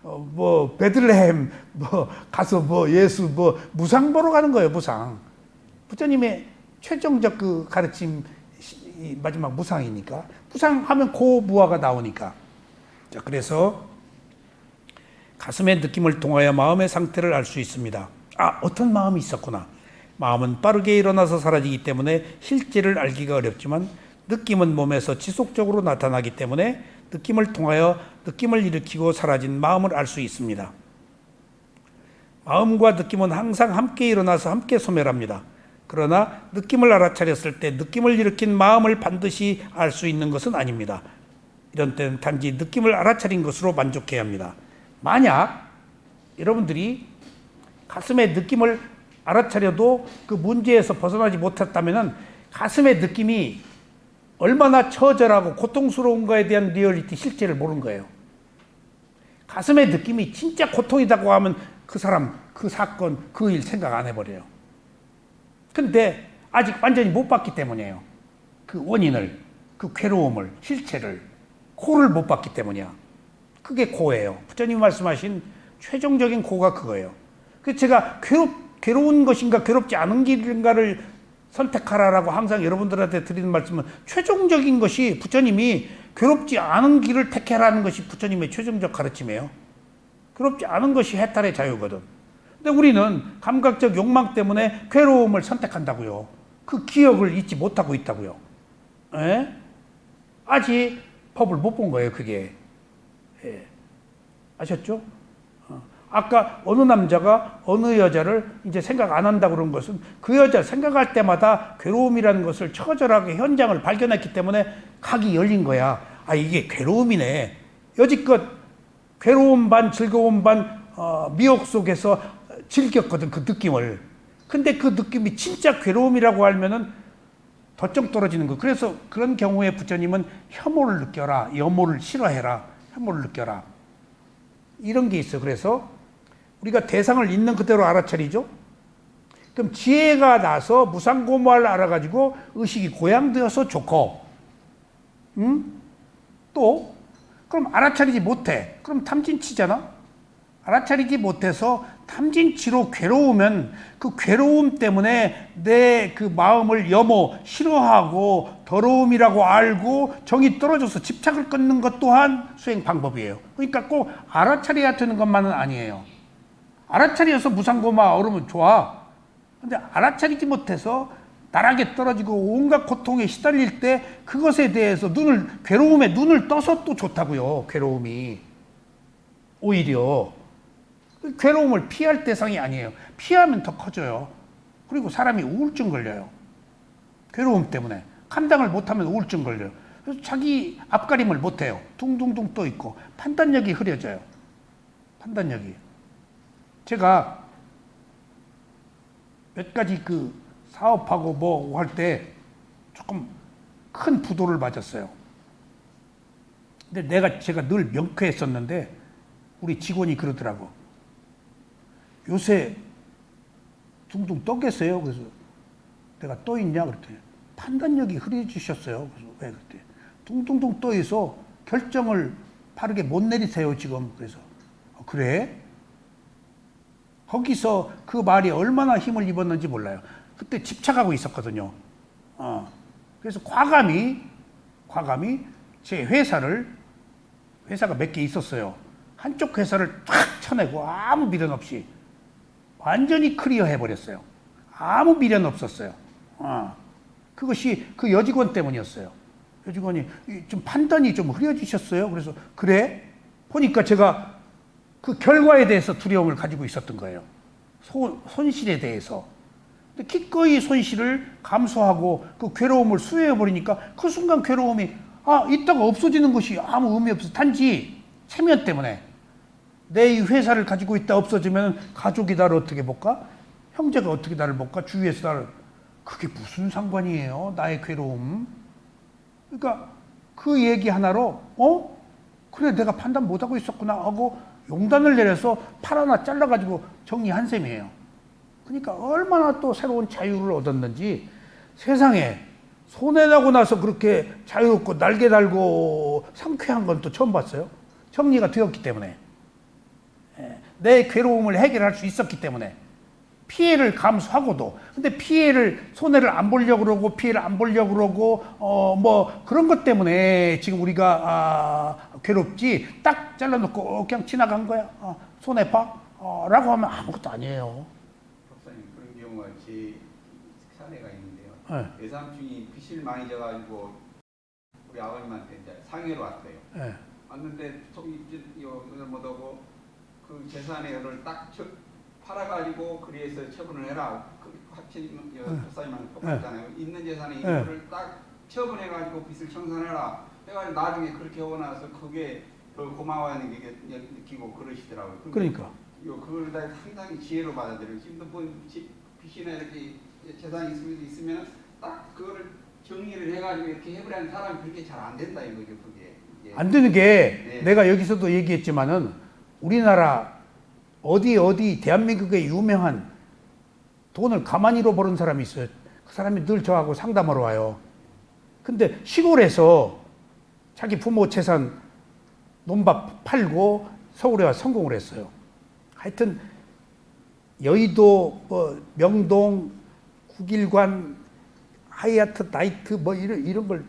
뭐 베들레헴 뭐 가서 뭐 예수 뭐 무상 보러 가는 거예요. 무상. 부처님의 최종적 그 가르침 마지막 무상이니까. 무상하면 고무화가 나오니까. 자, 그래서 가슴의 느낌을 통하여 마음의 상태를 알 수 있습니다. 어떤 마음이 있었구나. 마음은 빠르게 일어나서 사라지기 때문에 실제를 알기가 어렵지만 느낌은 몸에서 지속적으로 나타나기 때문에 느낌을 통하여 느낌을 일으키고 사라진 마음을 알 수 있습니다. 마음과 느낌은 항상 함께 일어나서 함께 소멸합니다. 그러나 느낌을 알아차렸을 때 느낌을 일으킨 마음을 반드시 알 수 있는 것은 아닙니다. 이런 때는 단지 느낌을 알아차린 것으로 만족해야 합니다. 만약 여러분들이 가슴의 느낌을 알아차려도 그 문제에서 벗어나지 못했다면 가슴의 느낌이 얼마나 처절하고 고통스러운가에 대한 리얼리티, 실제를 모르는 거예요. 가슴의 느낌이 진짜 고통이라고 하면 그 사람, 그 사건, 그 일 생각 안 해버려요. 근데 아직 완전히 못 봤기 때문이에요. 그 원인을, 그 괴로움을, 실체를, 고를 못 봤기 때문이야. 그게 고예요. 부처님 말씀하신 최종적인 고가 그거예요. 그래서 제가 괴로운 것인가 괴롭지 않은 길인가를 선택하라라고 항상 여러분들한테 드리는 말씀은 최종적인 것이 부처님이 괴롭지 않은 길을 택해라는 것이 부처님의 최종적 가르침이에요. 괴롭지 않은 것이 해탈의 자유거든. 근데 우리는 감각적 욕망 때문에 괴로움을 선택한다고요. 그 기억을 잊지 못하고 있다고요. 에? 아직 법을 못 본 거예요, 그게. 예. 아셨죠? 아까 어느 남자가 어느 여자를 이제 생각 안 한다고 그런 것은 그 여자 생각할 때마다 괴로움이라는 것을 처절하게 현장을 발견했기 때문에 각이 열린 거야. 아, 이게 괴로움이네. 여지껏 괴로움 반 즐거움 반 미혹 속에서 즐겼거든, 그 느낌을. 근데 그 느낌이 진짜 괴로움이라고 알면은 덧정 떨어지는 거. 그래서 그런 경우에 부처님은 혐오를 느껴라, 염오를 싫어해라, 혐오를 느껴라. 이런 게 있어. 그래서 우리가 대상을 있는 그대로 알아차리죠. 그럼 지혜가 나서 무상고무를 알아가지고 의식이 고양되어서 좋고, 또 그럼 알아차리지 못해. 그럼 탐진치잖아. 알아차리지 못해서 탐진치로 괴로우면 그 괴로움 때문에 내 그 마음을 염오, 싫어하고 더러움이라고 알고 정이 떨어져서 집착을 끊는 것 또한 수행 방법이에요. 그러니까 꼭 알아차려야 되는 것만은 아니에요. 알아차려서 무상고마 얻으면 좋아. 근데 알아차리지 못해서 나락에 떨어지고 온갖 고통에 시달릴 때 그것에 대해서 괴로움에 눈을 떠서 또 좋다고요. 괴로움이. 오히려. 괴로움을 피할 대상이 아니에요. 피하면 더 커져요. 그리고 사람이 우울증 걸려요. 괴로움 때문에. 감당을 못하면 우울증 걸려요. 그래서 자기 앞가림을 못해요. 둥둥둥 떠 있고 판단력이 흐려져요. 판단력이. 제가 몇 가지 그 사업하고 뭐 할 때 조금 큰 부도를 맞았어요. 근데 제가 늘 명쾌했었는데 우리 직원이 그러더라고. 요새 둥둥 떠겠어요. 그래서 내가 떠 있냐 그랬더니 판단력이 흐려지셨어요. 그래서 왜 그랬더니 둥둥둥 떠 있어 결정을 바르게 못 내리세요 지금. 그래서 그래? 거기서 그 말이 얼마나 힘을 입었는지 몰라요. 그때 집착하고 있었거든요. 그래서 과감히 제 회사가 몇 개 있었어요. 한쪽 회사를 쫙 쳐내고 아무 미련 없이 완전히 클리어 해버렸어요. 아무 미련 없었어요. 그것이 그 여직원 때문이었어요. 여직원이 좀 판단이 좀 흐려지셨어요. 그래서 그래? 보니까 제가 그 결과에 대해서 두려움을 가지고 있었던 거예요. 손실에 대해서. 근데 기꺼이 손실을 감수하고 그 괴로움을 수혜해버리니까 그 순간 괴로움이 이따가 없어지는 것이 아무 의미 없어. 단지 체면 때문에. 내 이 회사를 가지고 있다 없어지면 가족이 나를 어떻게 볼까? 형제가 어떻게 나를 볼까? 주위에서 나를. 그게 무슨 상관이에요? 나의 괴로움. 그러니까 그 얘기 하나로 그래 내가 판단 못하고 있었구나 하고 용단을 내려서 팔 하나 잘라가지고 정리한 셈이에요. 그러니까 얼마나 또 새로운 자유를 얻었는지 세상에 손해나고 나서 그렇게 자유롭고 날개 달고 상쾌한 건 또 처음 봤어요. 정리가 되었기 때문에. 내 괴로움을 해결할 수 있었기 때문에. 피해를 감수하고도. 근데 손해를 안 보려고 그러고 피해를 안 보려고 그러고 뭐 그런 것 때문에 지금 우리가 괴롭지. 딱 잘라놓고 그냥 지나간 거야. 손해봐. 라고 하면 아무것도 아니에요. 박사님, 그런 경우가 제 사례가 있는데요. 외삼촌이 빚을 많이 져가지고 우리 아버님한테 이제 상해로 왔대요. 네. 왔는데 속이 못하고 그 재산의 열을 딱 팔아가지고 그래서 처분을 해라. 그 박사님한테 똑같잖아요. 있는 재산의 일부를 딱 처분해가지고 빚을 청산해라. 해가지고 나중에 그렇게 하고 나서 그게 더 고마워하는 게 느끼고 그러시더라고요. 그러니까. 그걸 다 상당히 지혜로 받아들여요. 지금도 뭐 빚이나 이렇게 재산이 있으면 딱 그거를 정리를 해가지고 이렇게 해버리는 사람이 그렇게 잘 안 된다 이거죠. 그게. 안 되는 게 내가 여기서도 얘기했지만은 우리나라 어디 대한민국의 유명한 돈을 가만히로 버는 사람이 있어요. 그 사람이 늘 저하고 상담하러 와요. 근데 시골에서 자기 부모 재산 논밭 팔고 서울에 와 성공을 했어요. 하여튼 여의도 명동 국일관 하이아트, 나이트 뭐 이런 걸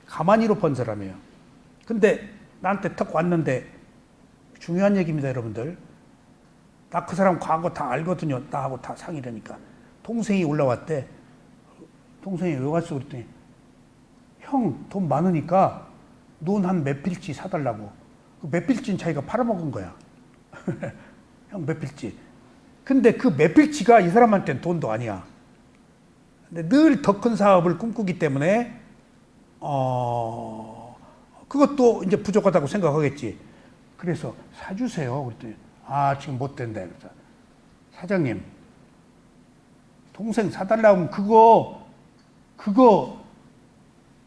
가만히로 번 사람이에요. 근데 나한테 턱 왔는데 중요한 얘기입니다, 여러분들. 나 그 사람 과거 다 알거든요. 나하고 다 상의라니까. 동생이 올라왔대. 동생이 왜 왔어? 그랬더니 형 돈 많으니까 논 한 몇 필지 사달라고. 그 몇 필지는 자기가 팔아먹은 거야. 형 몇 필지. 근데 그 몇 필지가 이 사람한테는 돈도 아니야. 근데 늘 더 큰 사업을 꿈꾸기 때문에 그것도 이제 부족하다고 생각하겠지. 그래서 사주세요. 그랬더니 지금 못 된다. 그래서 사장님 동생 사달라고 하면 그거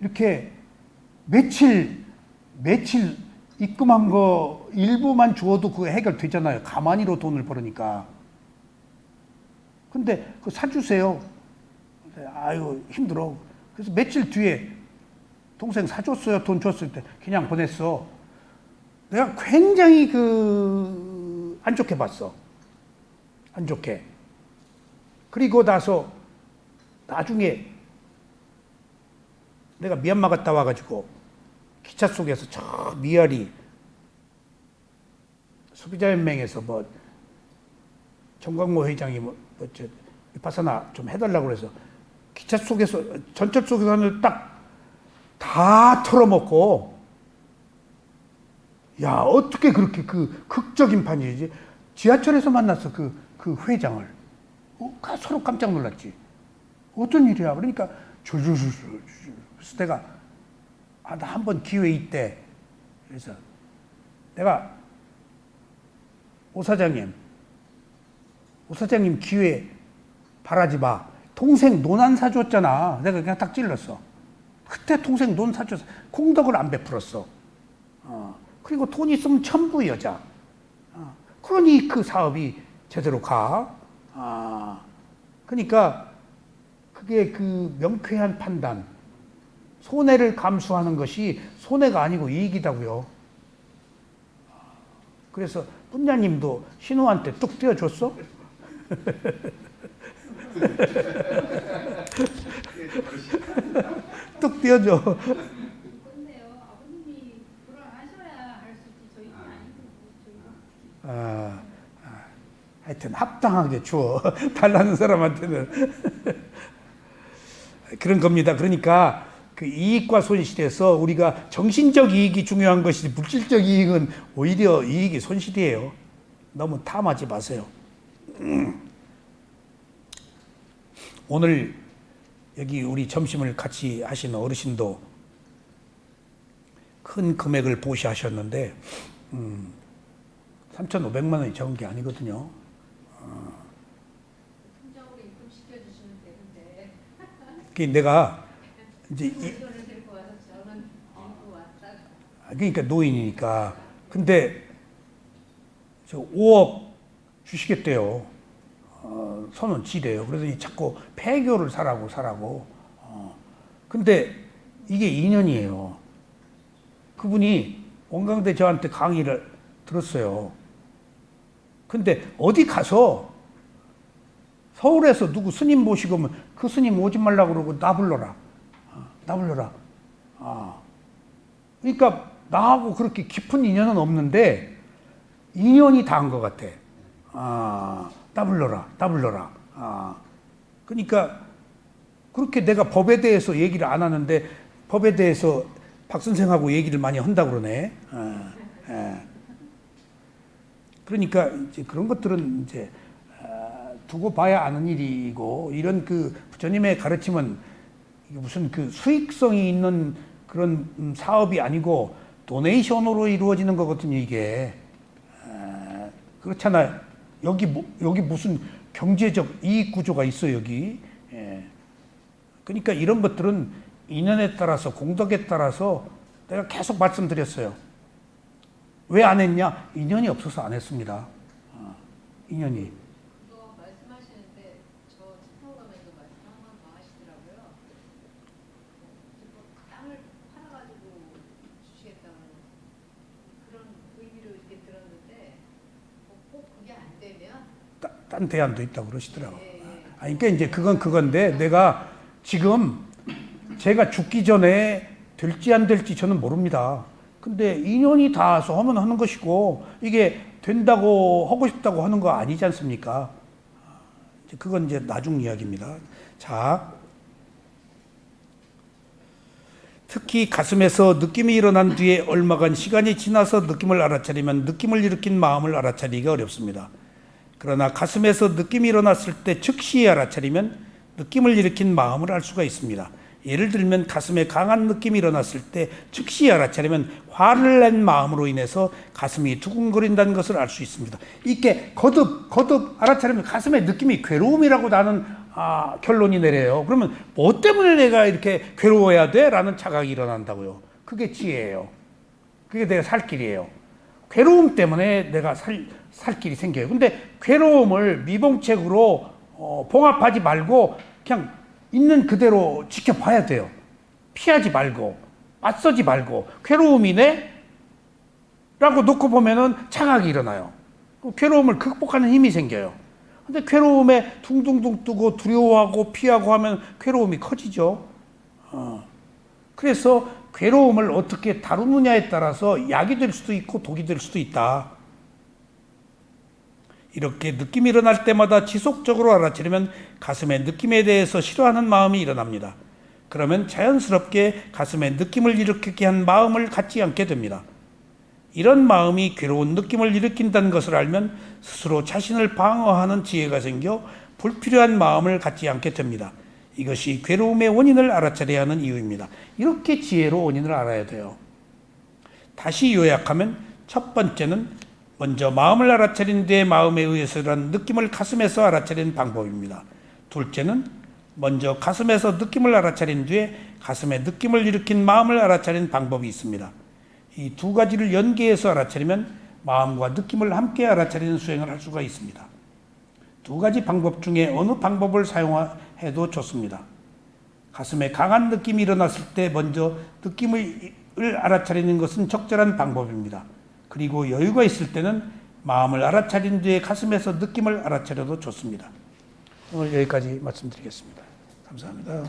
이렇게 며칠 입금한 거 일부만 주어도 그거 해결되잖아요. 가만히로 돈을 벌으니까. 근데 그거 사주세요. 아유 힘들어. 그래서 며칠 뒤에 동생 사줬어요. 돈 줬을 때 그냥 보냈어. 내가 굉장히 안 좋게 봤어. 안 좋게. 그리고 나서 나중에 내가 미얀마 갔다 와가지고 기차 속에서 저 미아리 소비자연맹에서 뭐 정광모 회장이 비파사나 좀 해달라고 그래서 기차 속에서 전철 속에서 하늘 다 털어먹고 야 어떻게 그렇게 그 극적인 판이지. 지하철에서 만났어 그 회장을. 서로 깜짝 놀랐지. 어떤 일이야. 그러니까 줄줄줄줄. 그래서 내가 나 한 번 기회 있대. 그래서 내가 오 사장님 기회 바라지 마. 동생 논 안 사줬잖아. 내가 그냥 딱 찔렀어. 그때 동생 논 사줘서 공덕을 안 베풀었어. 그리고 돈 있으면 천부 여자. 그러니 그 사업이 제대로 가. 그러니까 그게 그 명쾌한 판단. 손해를 감수하는 것이 손해가 아니고 이익이다고요. 그래서 분야님도 신우한테 뚝 떼어줬어? 뚝 떼어줘. 근데요, 아버님이 불안하셔야 할 수 있지 저희 아니고 하여튼 합당하게 줘. 달라는 사람한테는. 그런 겁니다. 그러니까 그 이익과 손실에서 우리가 정신적 이익이 중요한 것이지 물질적 이익은 오히려 이익이 손실이에요. 너무 탐하지 마세요. 오늘 여기 우리 점심을 같이 하신 어르신도 큰 금액을 보시하셨는데 3,500만 원이 적은 게 아니거든요. 통장으로 입금시켜 주시면 되는데. 그게 내가 이제 돈을 들고 와서 저는 들고 왔다가. 그러니까 노인이니까. 근데 저 5억 주시겠대요. 선은 지래요. 그래서 자꾸 폐교를 사라고. 근데 이게 2년이에요. 그분이 원광대 저한테 강의를 들었어요. 근데 어디 가서 서울에서 누구 스님 모시고 오면 그 스님 오지 말라고 그러고 나 불러라. 그러니까 나하고 그렇게 깊은 인연은 없는데 인연이 다한 것 같아. 나 불러라. 그러니까 그렇게 내가 법에 대해서 얘기를 안 하는데 법에 대해서 박 선생하고 얘기를 많이 한다고 그러네. 그러니까 이제 그런 것들은 이제 두고 봐야 아는 일이고, 이런 그 부처님의 가르침은 이게 무슨 그 수익성이 있는 그런 사업이 아니고 도네이션으로 이루어지는 거거든요, 이게. 그렇잖아요. 여기 무슨 경제적 이익 구조가 있어, 여기. 그러니까 이런 것들은 인연에 따라서, 공덕에 따라서 내가 계속 말씀드렸어요. 왜 안 했냐? 인연이 없어서 안 했습니다. 인연이. 그거 말씀하시는데 저 책방감에도 말씀 한 번 더 하시더라고요. 땅을 팔아가지고 주시겠다는 그런 의미로 이렇게 들었는데 꼭 그게 안 되면 딴 대안도 있다고 그러시더라고요. 그러니까 이제 그건 그건데 내가 지금 제가 죽기 전에 될지 안 될지 저는 모릅니다. 근데 인연이 닿아서 하면 하는 것이고 이게 된다고 하고 싶다고 하는 거 아니지 않습니까? 그건 이제 나중 이야기입니다. 자, 특히 가슴에서 느낌이 일어난 뒤에 얼마간 시간이 지나서 느낌을 알아차리면 느낌을 일으킨 마음을 알아차리기가 어렵습니다. 그러나 가슴에서 느낌이 일어났을 때 즉시 알아차리면 느낌을 일으킨 마음을 알 수가 있습니다. 예를 들면 가슴에 강한 느낌이 일어났을 때 즉시 알아차리면 화를 낸 마음으로 인해서 가슴이 두근거린다는 것을 알 수 있습니다. 이렇게 거듭 알아차리면 가슴에 느낌이 괴로움이라고 나는 결론이 내려요. 그러면 뭐 때문에 내가 이렇게 괴로워야 돼? 라는 자각이 일어난다고요. 그게 지혜예요. 그게 내가 살 길이에요. 괴로움 때문에 내가 살 길이 생겨요. 근데 괴로움을 미봉책으로 봉합하지 말고 그냥 있는 그대로 지켜봐야 돼요. 피하지 말고 맞서지 말고 괴로움이네? 라고 놓고 보면은 자각이 일어나요. 괴로움을 극복하는 힘이 생겨요. 근데 괴로움에 둥둥둥 뜨고 두려워하고 피하고 하면 괴로움이 커지죠. 그래서 괴로움을 어떻게 다루느냐에 따라서 약이 될 수도 있고 독이 될 수도 있다. 이렇게 느낌이 일어날 때마다 지속적으로 알아차리면 가슴에 느낌에 대해서 싫어하는 마음이 일어납니다. 그러면 자연스럽게 가슴에 느낌을 일으키게 한 마음을 갖지 않게 됩니다. 이런 마음이 괴로운 느낌을 일으킨다는 것을 알면 스스로 자신을 방어하는 지혜가 생겨 불필요한 마음을 갖지 않게 됩니다. 이것이 괴로움의 원인을 알아차려야 하는 이유입니다. 이렇게 지혜로 원인을 알아야 돼요. 다시 요약하면 첫 번째는 먼저 마음을 알아차린 뒤에 마음에 의해서 일어난 느낌을 가슴에서 알아차리는 방법입니다. 둘째는 먼저 가슴에서 느낌을 알아차린 뒤에 가슴에 느낌을 일으킨 마음을 알아차리는 방법이 있습니다. 이 두 가지를 연계해서 알아차리면 마음과 느낌을 함께 알아차리는 수행을 할 수가 있습니다. 두 가지 방법 중에 어느 방법을 사용해도 좋습니다. 가슴에 강한 느낌이 일어났을 때 먼저 느낌을 알아차리는 것은 적절한 방법입니다. 그리고 여유가 있을 때는 마음을 알아차린 뒤에 가슴에서 느낌을 알아차려도 좋습니다. 오늘 여기까지 말씀드리겠습니다. 감사합니다.